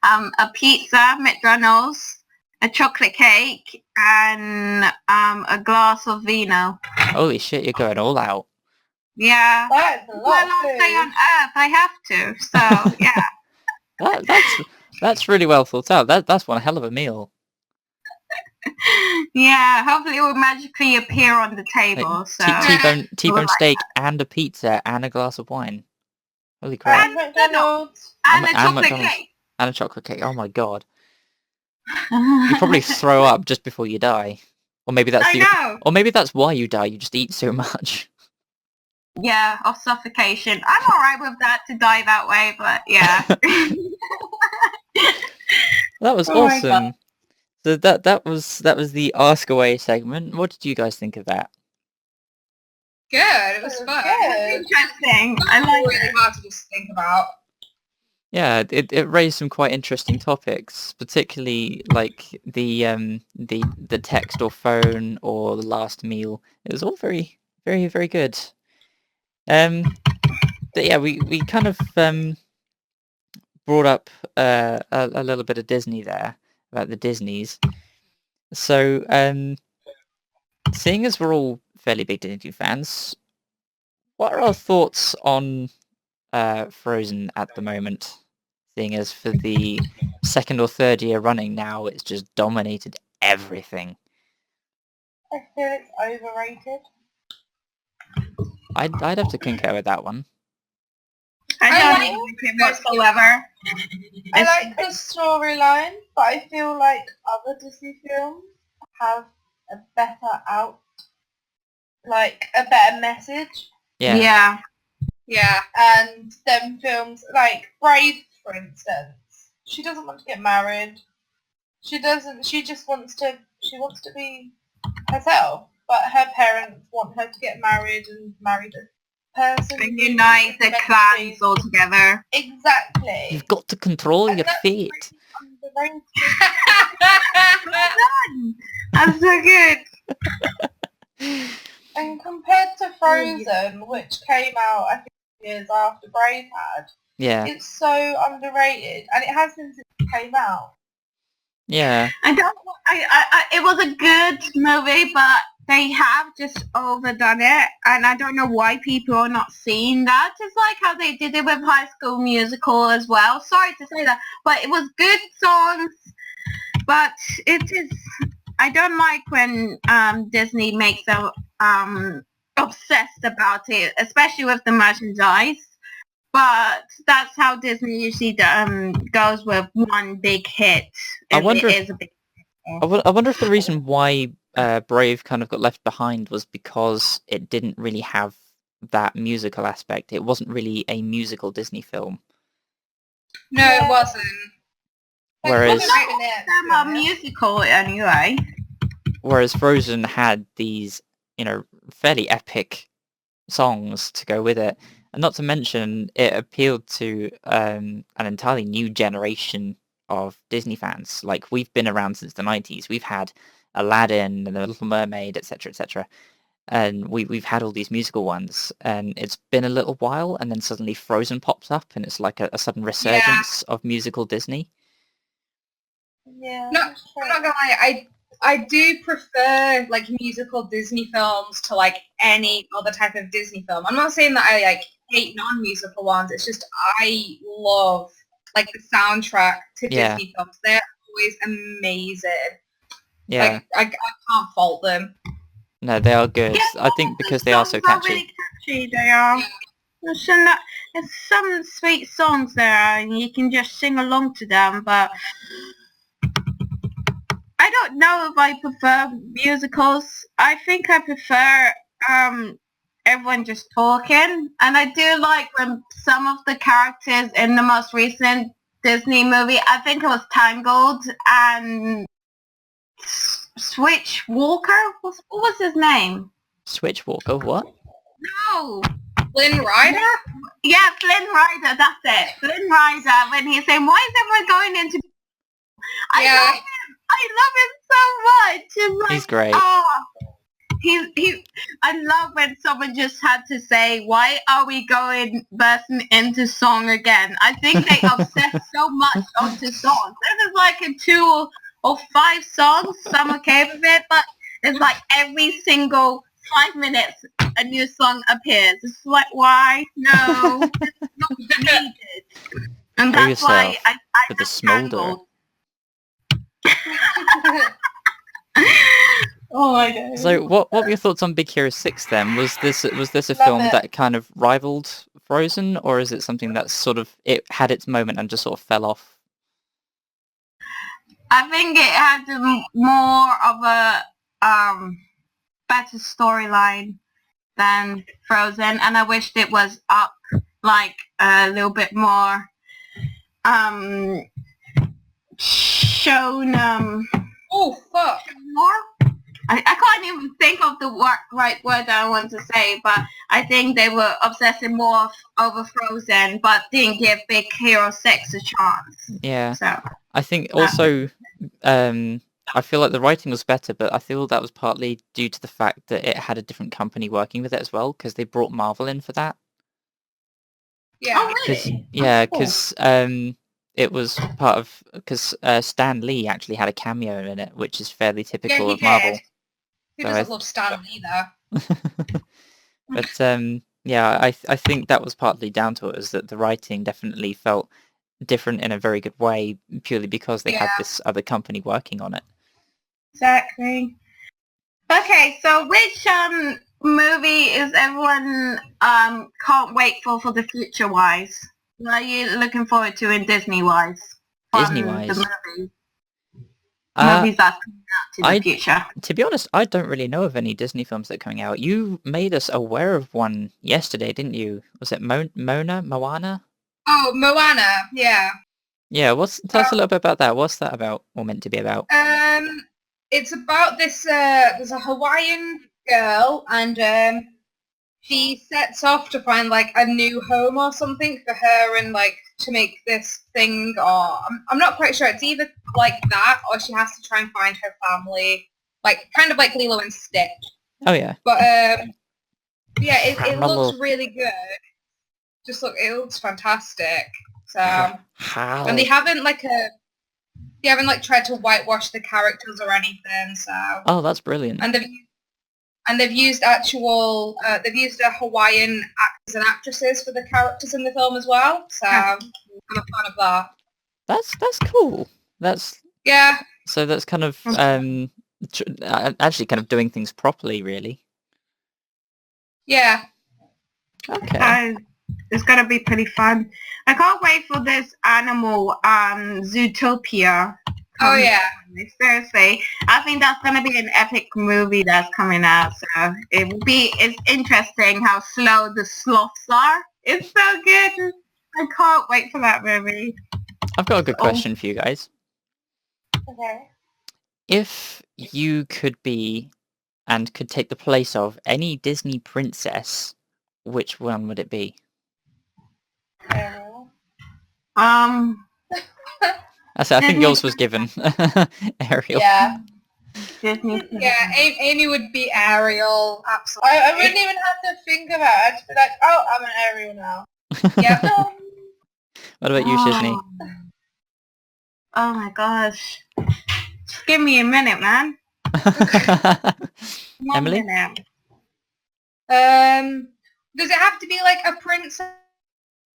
Speaker 4: A pizza, McDonald's, a chocolate cake, and a glass of vino.
Speaker 1: Holy shit, you're going all out.
Speaker 4: Yeah.
Speaker 3: That's a
Speaker 4: My
Speaker 3: lot of
Speaker 4: last day on
Speaker 3: food.
Speaker 4: Earth, I have to. So yeah.
Speaker 1: That's really well thought out. That's one hell of a meal.
Speaker 4: Yeah. Hopefully it will magically appear on the
Speaker 1: Like,
Speaker 4: table. So
Speaker 1: T-bone
Speaker 4: like
Speaker 1: steak and a pizza and a glass of wine. Holy crap.
Speaker 3: And McDonald's.
Speaker 4: and a
Speaker 1: And
Speaker 4: chocolate
Speaker 1: McDonald's.
Speaker 4: cake.
Speaker 1: And a chocolate cake. Oh my god. You probably throw up just before you die. Or maybe that's
Speaker 4: I know.
Speaker 1: Or maybe that's why you die. You just eat so much.
Speaker 4: Yeah, of suffocation. I'm alright with that, to die that way, but yeah.
Speaker 1: That was
Speaker 2: Oh my
Speaker 1: awesome. So that was the Ask Away segment. What did you guys think of that?
Speaker 2: Good. It was fun.
Speaker 3: Good.
Speaker 4: Interesting. I
Speaker 2: It's
Speaker 4: like
Speaker 2: really
Speaker 4: it.
Speaker 2: hard to just think about.
Speaker 1: Yeah, it raised some quite interesting topics, particularly like the text or phone or the last meal. It was all very, very, very good. But yeah, we kind of brought up a little bit of Disney there about the Disneys. So seeing as we're all fairly big Disney fans, what are our thoughts on Frozen at the moment? Seeing as for the second or third year running now, it's just dominated everything.
Speaker 3: I feel it's overrated.
Speaker 1: I'd have to concur with that one.
Speaker 4: I
Speaker 2: I
Speaker 4: don't
Speaker 2: like
Speaker 4: like it whatsoever.
Speaker 3: I like the storyline, but I feel like other Disney films have a better a better message.
Speaker 1: Yeah.
Speaker 4: Yeah.
Speaker 3: And them films, like Brave, for instance, she doesn't want to get married. She just wants to be herself. But her parents want her to get married and marry the person.
Speaker 4: And unite the clans all together.
Speaker 3: Exactly.
Speaker 1: You've got to control
Speaker 3: And
Speaker 1: your
Speaker 3: that's
Speaker 1: fate.
Speaker 3: underrated.
Speaker 4: Well done. That's so good.
Speaker 3: And compared to Frozen, which came out, I think, years after Brave had,
Speaker 1: Yeah.
Speaker 3: it's so underrated, and it has since it came out.
Speaker 1: Yeah.
Speaker 4: It was a good movie, but they have just overdone it, and I don't know why people are not seeing that. It's like how they did it with High School Musical as well. Sorry to say that, but it was good songs, but it is... I don't like when Disney makes them obsessed about it, especially with the merchandise. But that's how Disney usually goes with one big hit.
Speaker 1: I wonder
Speaker 4: it
Speaker 1: if-
Speaker 4: is a big
Speaker 1: I wonder if the reason why Brave kind of got left behind was because it didn't really have that musical aspect. It wasn't really a musical Disney film.
Speaker 2: No, it wasn't.
Speaker 1: Whereas-
Speaker 4: Them are musical anyway.
Speaker 1: Whereas Frozen had these, fairly epic songs to go with it. And not to mention, it appealed to an entirely new generation of Disney fans. Like, we've been around since the 90s. We've had Aladdin and The Little Mermaid, etc., etc. And we've had all these musical ones. And it's been a little while, and then suddenly Frozen pops up, and it's like a sudden resurgence of musical Disney.
Speaker 3: Yeah,
Speaker 2: No,
Speaker 3: that's true.
Speaker 2: I'm not gonna lie, I do prefer like musical Disney films to like any other type of Disney film. I'm not saying that I like hate non-musical ones. It's just I love like the soundtrack to
Speaker 1: Yeah.
Speaker 2: Disney films. They're always amazing.
Speaker 1: Yeah.
Speaker 2: Like I can't fault them.
Speaker 1: No, they are good.
Speaker 4: Yeah,
Speaker 1: I think because they are so
Speaker 4: songs are
Speaker 1: catchy.
Speaker 4: really catchy. They are. There's some sweet songs there, and you can just sing along to them. But I don't know if I prefer musicals. I think I prefer everyone just talking, and I do like when some of the characters in the most recent Disney movie, I think it was Tangled and Switch Walker. What was his name?
Speaker 1: Switchwalker, what?
Speaker 4: No.
Speaker 2: Flynn Rider?
Speaker 4: Yeah, Flynn Rider, that's it. Flynn Rider, when he's saying, why is everyone going into...
Speaker 2: Yeah.
Speaker 4: I love him so much. It's like,
Speaker 1: He's great.
Speaker 4: Oh, I love when someone just had to say, why are we going bursting into song again? I think they obsess so much onto songs. This is like a tool or 5 songs, so I'm okay with it. But it's like every single 5 minutes a new song appears. It's like, why? No, it's not needed. And
Speaker 1: Kill
Speaker 4: that's why
Speaker 1: yourself
Speaker 4: I
Speaker 1: with the
Speaker 4: have
Speaker 1: smolder.
Speaker 4: tangled. Oh my god.
Speaker 1: So what were your thoughts on Big Hero 6 then? Was this a
Speaker 3: Love
Speaker 1: film
Speaker 3: it.
Speaker 1: that kind of rivaled Frozen, or is it something that sort of it had its moment and just sort of fell off?
Speaker 4: I think it had more of a better storyline than Frozen, and I wished it was up like a little bit more shown
Speaker 2: Oh fuck!
Speaker 4: more. I can't even think of the right word that I want to say, but I think they were obsessing more over Frozen, but didn't give Big Hero 6 a chance.
Speaker 1: Yeah.
Speaker 4: So
Speaker 1: I think also I feel like the writing was better, but I feel that was partly due to the fact that it had a different company working with it as well, because they brought Marvel in for that.
Speaker 2: Yeah.
Speaker 4: Oh really?
Speaker 1: Yeah,
Speaker 4: Cool.
Speaker 1: because it was part of because Stan Lee actually had a cameo in it, which is fairly
Speaker 2: Yeah,
Speaker 1: typical
Speaker 2: he
Speaker 1: of Marvel.
Speaker 2: did. Who
Speaker 1: So
Speaker 2: doesn't love Stan Lee though?
Speaker 1: But yeah, I think that was partly down to it, is that the writing definitely felt different in a very good way, purely because they had
Speaker 2: Yeah.
Speaker 1: this other company working on it.
Speaker 4: Exactly. Okay, so which movie is everyone can't wait for the future wise? What are you looking forward to in Disney wise?
Speaker 1: Disney-wise?
Speaker 4: The movies.
Speaker 1: Uh,
Speaker 4: Movies that's coming out in the future.
Speaker 1: To be honest, I don't really know of any Disney films that are coming out. You made us aware of one yesterday, didn't you? Was it Moana?
Speaker 2: Oh, Moana. Yeah.
Speaker 1: Yeah, tell us a little bit about that. What's that about, or meant to be about?
Speaker 2: It's about this. There's a Hawaiian girl, and she sets off to find like a new home or something for her, and like to make this thing. Or I'm not quite sure. It's either like that, or she has to try and find her family, like kind of like Lilo and Stitch.
Speaker 1: Oh yeah.
Speaker 2: But yeah, it
Speaker 1: My
Speaker 2: looks
Speaker 1: little-
Speaker 2: really good. It looks fantastic. So,
Speaker 1: How?
Speaker 2: and they haven't tried to whitewash the characters or anything. So,
Speaker 1: Oh, that's brilliant.
Speaker 2: and they've used they've used Hawaiian actors and actresses for the characters in the film as well. So I'm a fan of that.
Speaker 1: That's cool. That's
Speaker 2: Yeah,
Speaker 1: so that's kind of actually kind of doing things properly, really.
Speaker 2: yeah.
Speaker 1: Okay.
Speaker 4: It's gonna be pretty fun. I can't wait for this animal Zootopia.
Speaker 2: Oh yeah.
Speaker 4: Seriously, I think that's gonna be an epic movie that's coming out. So it's interesting how slow the sloths are. It's so good. I can't wait for that movie.
Speaker 1: I've got a good question for you guys.
Speaker 3: Okay.
Speaker 1: If you could be and could take the place of any Disney princess, which one would it be?
Speaker 3: Ariel.
Speaker 1: I think yours was given. Ariel.
Speaker 3: Yeah.
Speaker 4: Disney.
Speaker 2: Yeah, Amy would be Ariel. Absolutely.
Speaker 3: I wouldn't even have to think about it. I'd just be like, oh, I'm an Ariel now.
Speaker 2: Yeah.
Speaker 1: What about you, Chisni?
Speaker 4: Oh my gosh. Just give me a minute, man. One
Speaker 1: Emily?
Speaker 4: minute.
Speaker 2: Does it have to be like a princess?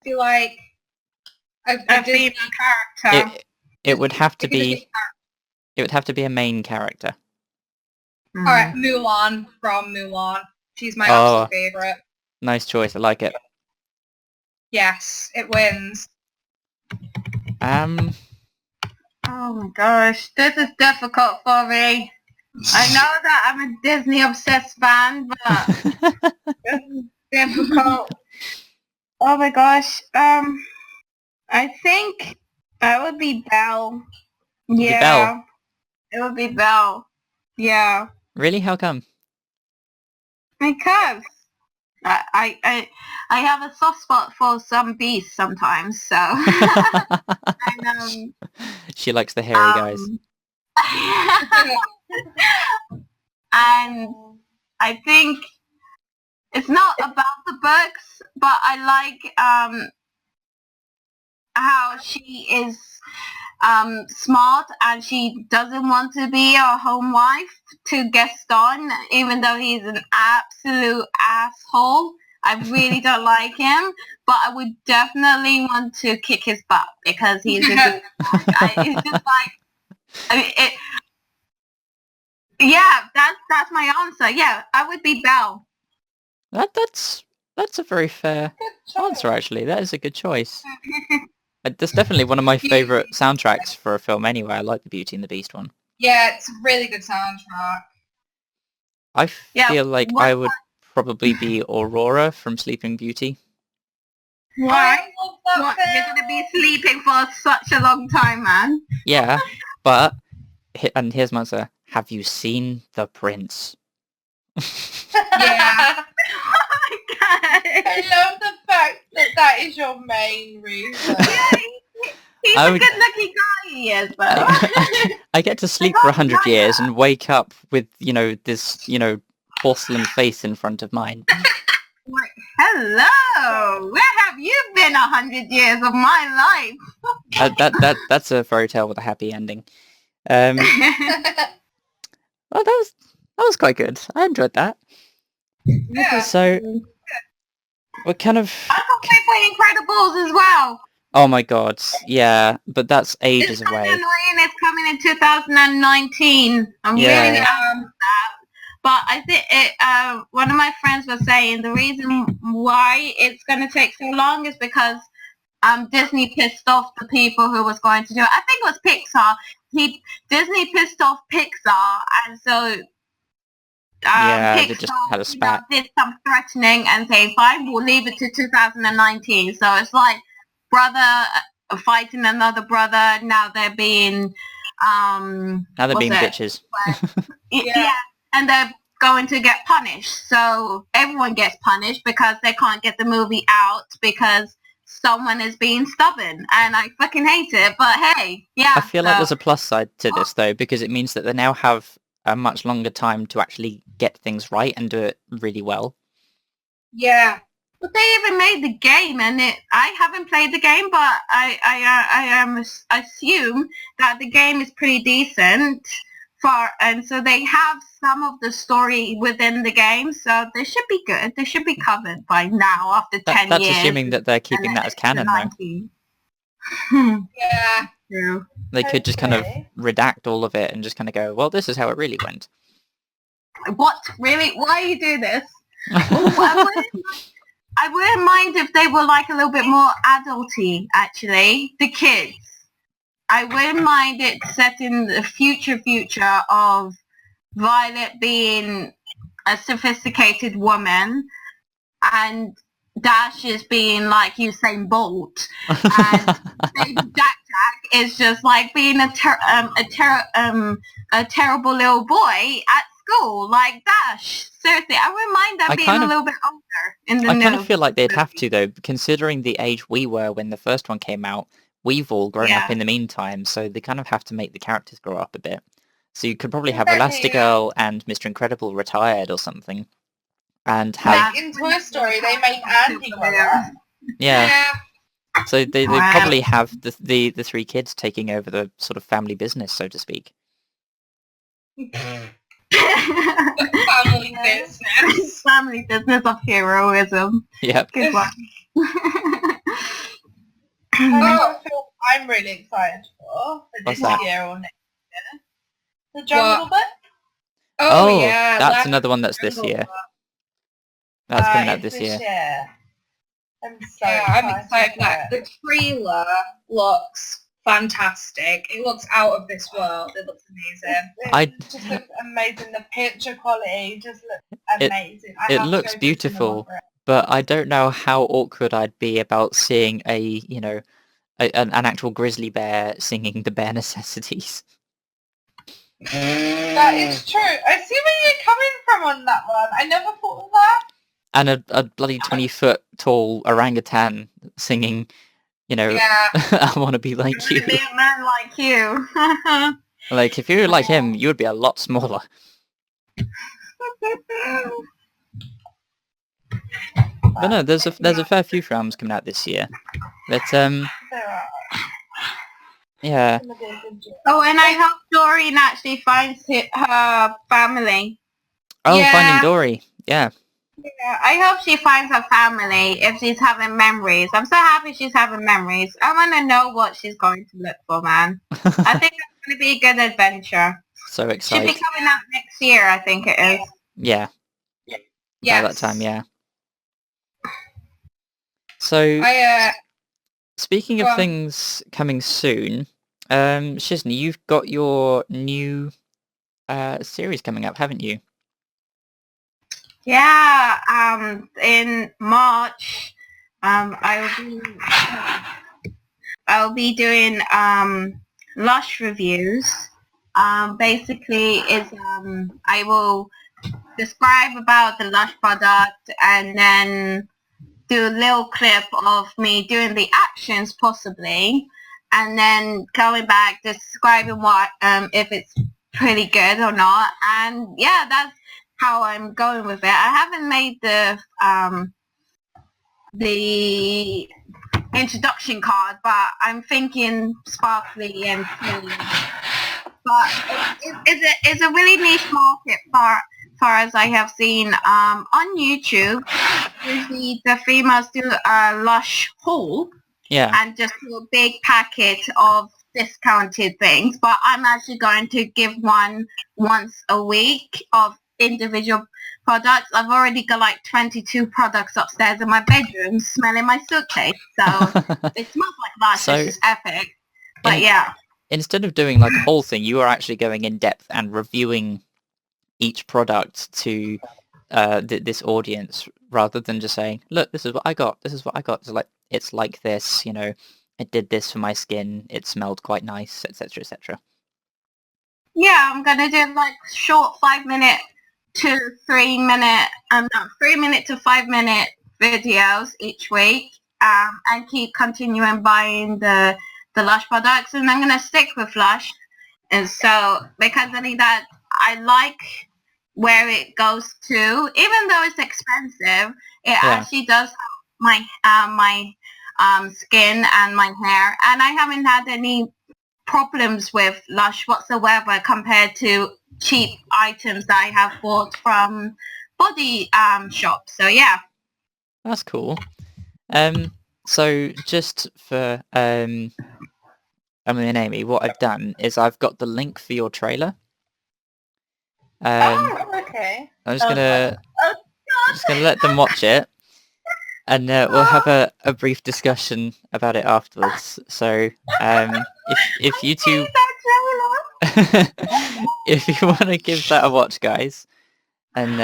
Speaker 2: Be like a
Speaker 4: female
Speaker 2: Disney
Speaker 4: character.
Speaker 1: It would have to
Speaker 2: It could just
Speaker 1: be. It would have to be a main character.
Speaker 4: Mm.
Speaker 2: All right, Mulan from Mulan. She's my
Speaker 1: Oh.
Speaker 2: absolute favorite.
Speaker 1: Nice choice. I like it.
Speaker 2: Yes, it wins.
Speaker 4: Oh my gosh, this is difficult for me. I know that I'm a Disney obsessed fan, but this is difficult. Oh my gosh. I think I would be Belle. Yeah.
Speaker 1: Belle?
Speaker 4: It would be Belle. Yeah.
Speaker 1: Really? How come?
Speaker 4: Because I have a soft spot for some beasts sometimes, so and,
Speaker 1: She likes the hairy guys.
Speaker 4: and I think it's not about the books, but I like how she is smart, and she doesn't want to be a home wife to Gaston, even though he's an absolute asshole. I really don't like him, but I would definitely want to kick his butt because he's a good guy. It's just like, I mean, yeah, that's my answer. Yeah, I would be Belle.
Speaker 1: That's a very fair answer, actually. That is a good choice. That's definitely one of my favourite soundtracks for a film anyway. I like the Beauty and the Beast one.
Speaker 2: Yeah, it's a really good soundtrack.
Speaker 1: I feel like I would probably be Aurora from Sleeping Beauty.
Speaker 4: Why?
Speaker 2: I love that
Speaker 4: What?
Speaker 2: film.
Speaker 4: You're gonna be sleeping for such a long time, man.
Speaker 1: Yeah, but and here's my answer: have you seen The Prince?
Speaker 2: Yeah.
Speaker 3: I love the fact that that is your main reason.
Speaker 4: He's
Speaker 1: I
Speaker 4: a
Speaker 1: would-
Speaker 4: good-looking guy, he is, but
Speaker 1: I get to sleep for 100 years and wake up with, this, porcelain face in front of mine.
Speaker 4: like, hello, where have you been 100 years of my life?
Speaker 1: That's a fairy tale with a happy ending. Well, that was quite good. I enjoyed that.
Speaker 2: Yeah.
Speaker 1: So we're kind of...
Speaker 4: I can't wait for Incredibles as well.
Speaker 1: Oh my god, yeah, but that's ages
Speaker 4: It's
Speaker 1: away.
Speaker 4: annoying. It's coming in 2019. I'm
Speaker 1: Yeah.
Speaker 4: really that. But I think one of my friends was saying the reason why it's going to take so long is because Disney pissed off the people who was going to do it. I think it was Pixar. Disney pissed off Pixar, and so
Speaker 1: Yeah, they
Speaker 4: Pixar
Speaker 1: just had a spat.
Speaker 4: did some threatening and say, fine, we'll leave it to 2019. So it's like brother fighting another brother. Now they're being
Speaker 1: Now they're being bitches.
Speaker 4: yeah, and they're going to get punished. So everyone gets punished because they can't get the movie out because someone is being stubborn, and I fucking hate it. But hey, yeah.
Speaker 1: I feel like there's a plus side to this though, because it means that they now have a much longer time to actually get things right and do it really well.
Speaker 2: Yeah.
Speaker 4: But they even made the game, and I haven't played the game, but I assume that the game is pretty decent. And so they have some of the story within the game, so they should be good. They should be covered by now after 10
Speaker 1: That's
Speaker 4: years.
Speaker 1: assuming that they're keeping that as canon though.
Speaker 2: Yeah.
Speaker 4: True.
Speaker 1: They could just kind of redact all of it and just kind of go, well, this is how it really went.
Speaker 4: What? Really? Why you do this? I wouldn't mind if they were like a little bit more adulty, actually. The kids. I wouldn't mind it set in the future of Violet being a sophisticated woman and Dash is being like Usain Bolt, and Baby Jack is just like being a terrible little boy at school, like Dash. Seriously, I wouldn't mind that being a little bit older in the
Speaker 1: I kind of feel like they'd have to though, considering the age we were when the first one came out. We've all grown up in the meantime, so they kind of have to make the characters grow up a bit. So you could probably have Elastigirl and Mr. Incredible retired or something. And have...
Speaker 3: Like in Toy Story, they make Andy grow up.
Speaker 1: Yeah. So they probably have the three kids taking over the sort of family business, so to speak.
Speaker 2: Family business.
Speaker 4: Family business of heroism.
Speaker 1: Yep.
Speaker 4: Good one.
Speaker 3: Another film I'm really excited for
Speaker 1: What's
Speaker 3: this
Speaker 1: that?
Speaker 3: year or next year. The Jungle Book.
Speaker 1: Oh,
Speaker 2: yeah.
Speaker 1: that's another one that's this year. That's coming out this
Speaker 3: It's
Speaker 1: year.
Speaker 3: I'm so
Speaker 2: I'm excited for
Speaker 3: for
Speaker 2: that. The trailer looks fantastic. It looks out of this world. It looks amazing.
Speaker 3: It just looks amazing. The picture quality just looks amazing. I
Speaker 1: It
Speaker 3: have to
Speaker 1: looks
Speaker 3: go to
Speaker 1: beautiful.
Speaker 3: cinema for it.
Speaker 1: But I don't know how awkward I'd be about seeing an actual grizzly bear singing the bare necessities.
Speaker 3: That is true. I see where you're coming from on that one. I never thought of that.
Speaker 1: And a bloody 20-foot tall orangutan singing,
Speaker 2: Yeah.
Speaker 1: I want to be like you.
Speaker 4: Be a man like you.
Speaker 1: Like, if you were like him, you would be a lot smaller. But no, there's a fair few films coming out this year. But
Speaker 3: There are.
Speaker 1: Yeah.
Speaker 4: Oh, and I hope Doreen actually finds her family.
Speaker 1: Oh,
Speaker 2: Yeah.
Speaker 1: Finding Dory. Yeah.
Speaker 4: Yeah, I hope she finds her family if she's having memories. I'm so happy she's having memories. I want to know what she's going to look for, man. I think it's going to be a good adventure.
Speaker 1: So
Speaker 4: Should be
Speaker 1: excited.
Speaker 4: coming out next year, I think it is.
Speaker 1: Yeah.
Speaker 2: Yes.
Speaker 1: By that time, yeah. So, speaking
Speaker 2: go
Speaker 1: of
Speaker 2: on.
Speaker 1: things coming soon, Chisni, you've got your new series coming up, haven't you?
Speaker 4: Yeah, in March, I'll be doing Lush reviews. Basically, I will describe about the Lush product and then do a little clip of me doing the actions possibly, and then coming back describing what if it's pretty good or not. And yeah, that's how I'm going with it. I haven't made the introduction card, but I'm thinking sparkly and silly. But it's a really niche market far as I have seen on YouTube. Usually the females do a Lush haul
Speaker 1: Yeah.
Speaker 4: and just do a big packet of discounted things, but I'm actually going to give one once a week of individual products. I've already got like 22 products upstairs in my bedroom smelling my suitcase, so it smells like Lush.
Speaker 1: So,
Speaker 4: it's just epic. But yeah.
Speaker 1: Instead of doing like a whole thing, you are actually going in depth and reviewing each product to this audience, rather than just saying, look, this is what I got, this is what I got. It's like this, you know, it did this for my skin, it smelled quite nice, etc, etc.
Speaker 4: Yeah, I'm gonna do like short 5-minute to 3-minute, 3-minute to 5-minute videos each week, and keep continuing buying the Lush products, and I'm gonna stick with Lush, and so because I think that I like where it goes to, even though it's expensive, it actually does help my skin and my hair, and I haven't had any problems with Lush whatsoever compared to cheap items that I have bought from body shops. So yeah.
Speaker 1: That's cool. So just for Emily and Amy, what I've done is I've got the link for your trailer.
Speaker 3: Okay.
Speaker 1: I'm just gonna let them watch it, and we'll have a brief discussion about it afterwards. So if you two if you want to give that a watch, guys, and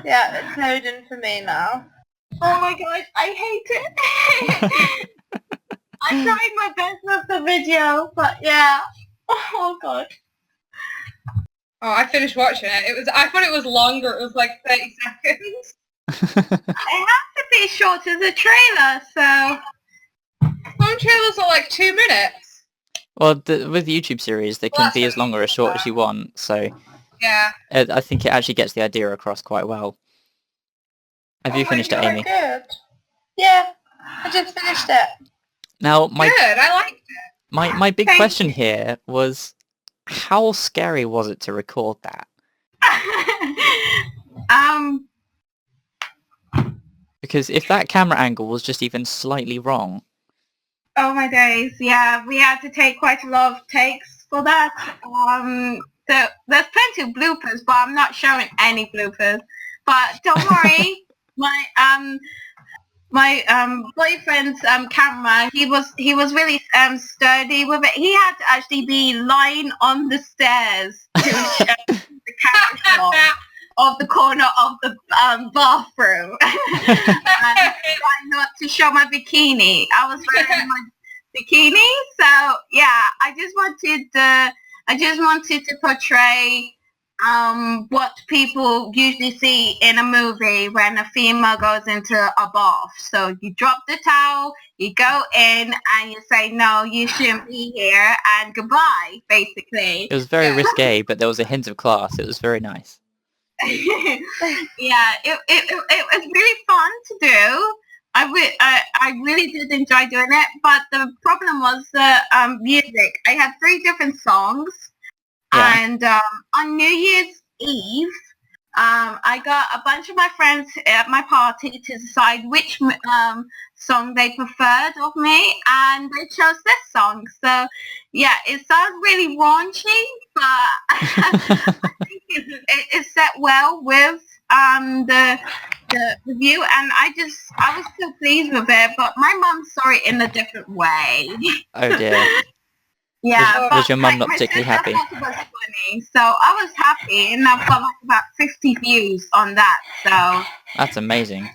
Speaker 3: yeah, it's loading for me now.
Speaker 4: Oh my gosh, I hate it. I tried my best with the video, but yeah. Oh god.
Speaker 2: Oh, I finished watching it. I thought it was longer. It was like 30 seconds.
Speaker 4: It has to be short as a trailer, so...
Speaker 2: Some trailers are like 2 minutes.
Speaker 1: Well, with YouTube series, they can be as long or as short as you want, so...
Speaker 2: Yeah.
Speaker 1: I think it actually gets the idea across quite well. Have you finished it, Amy?
Speaker 3: Good. Yeah, I just finished it.
Speaker 1: Now,
Speaker 2: Good, I liked it.
Speaker 1: My big question here was, how scary was it to record that? Because if that camera angle was just even slightly wrong...
Speaker 4: Oh my days, yeah, we had to take quite a lot of takes for that. There's plenty of bloopers, but I'm not showing any bloopers. But don't worry, my boyfriend's camera, he was really sturdy with it. He had to actually be lying on the stairs to show the camera shot of the corner of the bathroom and trying not to show my bikini. I was wearing my bikini, so yeah, I just wanted to portray what people usually see in a movie when a female goes into a bath. So you drop the towel, you go in, and you say, no, you shouldn't be here, and goodbye, basically.
Speaker 1: It was very risque, but there was a hint of class. It was very nice.
Speaker 4: Yeah, it was really fun to do, I really did enjoy doing it, but the problem was the music. I had 3 different songs,
Speaker 1: Yeah.
Speaker 4: and on New Year's Eve, I got a bunch of my friends at my party to decide which song they preferred of me, and they chose this song. So, yeah, it sounds really raunchy, but I think it set well with the review, and I was so pleased with it. But my mum saw it in a different way.
Speaker 1: Oh dear.
Speaker 4: Yeah,
Speaker 1: Was your mum
Speaker 4: but
Speaker 1: not
Speaker 4: my
Speaker 1: particularly
Speaker 4: sister
Speaker 1: happy?
Speaker 4: thought it was funny, so I was happy, and I've got like about 50 views on that. So
Speaker 1: That's amazing.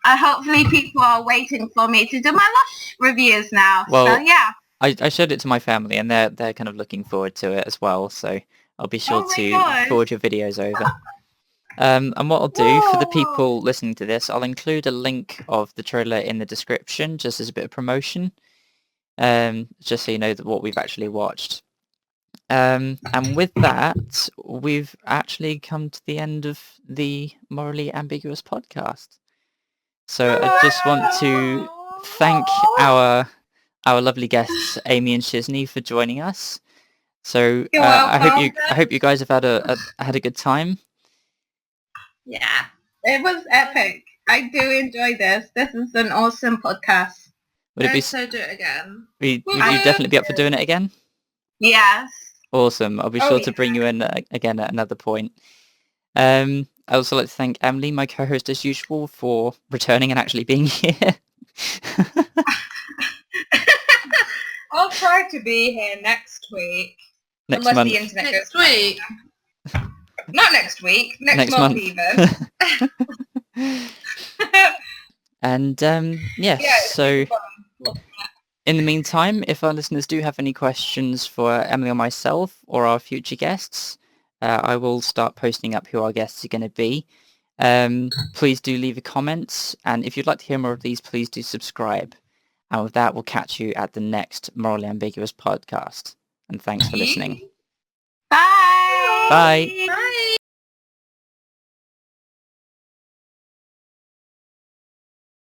Speaker 4: hopefully people are waiting for me to do my Lush reviews now.
Speaker 1: Well,
Speaker 4: so yeah.
Speaker 1: I showed it to my family, and they're kind of looking forward to it as well. So I'll be sure
Speaker 4: Oh my
Speaker 1: to
Speaker 4: gosh.
Speaker 1: forward your videos over. And what I'll do for the people listening to this, I'll include a link of the trailer in the description, just as a bit of promotion, just so you know what we've actually watched. And with that, we've actually come to the end of the Morally Ambiguous podcast. So I just want to thank our lovely guests, Amy and Chisni, for joining us. So
Speaker 2: You're
Speaker 1: I
Speaker 2: welcome.
Speaker 1: hope you guys have had a good time.
Speaker 4: Yeah, it was epic. I do enjoy this. This is an awesome podcast.
Speaker 1: Would it be?
Speaker 3: So do it again.
Speaker 1: Would you definitely be up for doing it again?
Speaker 4: Yes.
Speaker 1: Awesome. I'll be sure to bring you in again at another point. I also like to thank Emily, my co-host as usual, for returning and actually being here.
Speaker 2: I'll try to be here next week.
Speaker 1: Next
Speaker 2: unless
Speaker 1: month.
Speaker 2: the internet
Speaker 3: Next
Speaker 2: goes
Speaker 3: week.
Speaker 2: Not next week. Next month even.
Speaker 1: And yes,
Speaker 2: Yeah,
Speaker 1: so
Speaker 2: fun.
Speaker 1: in the meantime, if our listeners do have any questions for Emily or myself or our future guests, I will start posting up who our guests are going to be. Please do leave a comment, and if you'd like to hear more of these, please do subscribe. And with that, we'll catch you at the next Morally Ambiguous podcast. And thanks for listening.
Speaker 4: Bye.
Speaker 1: Bye.
Speaker 3: Bye.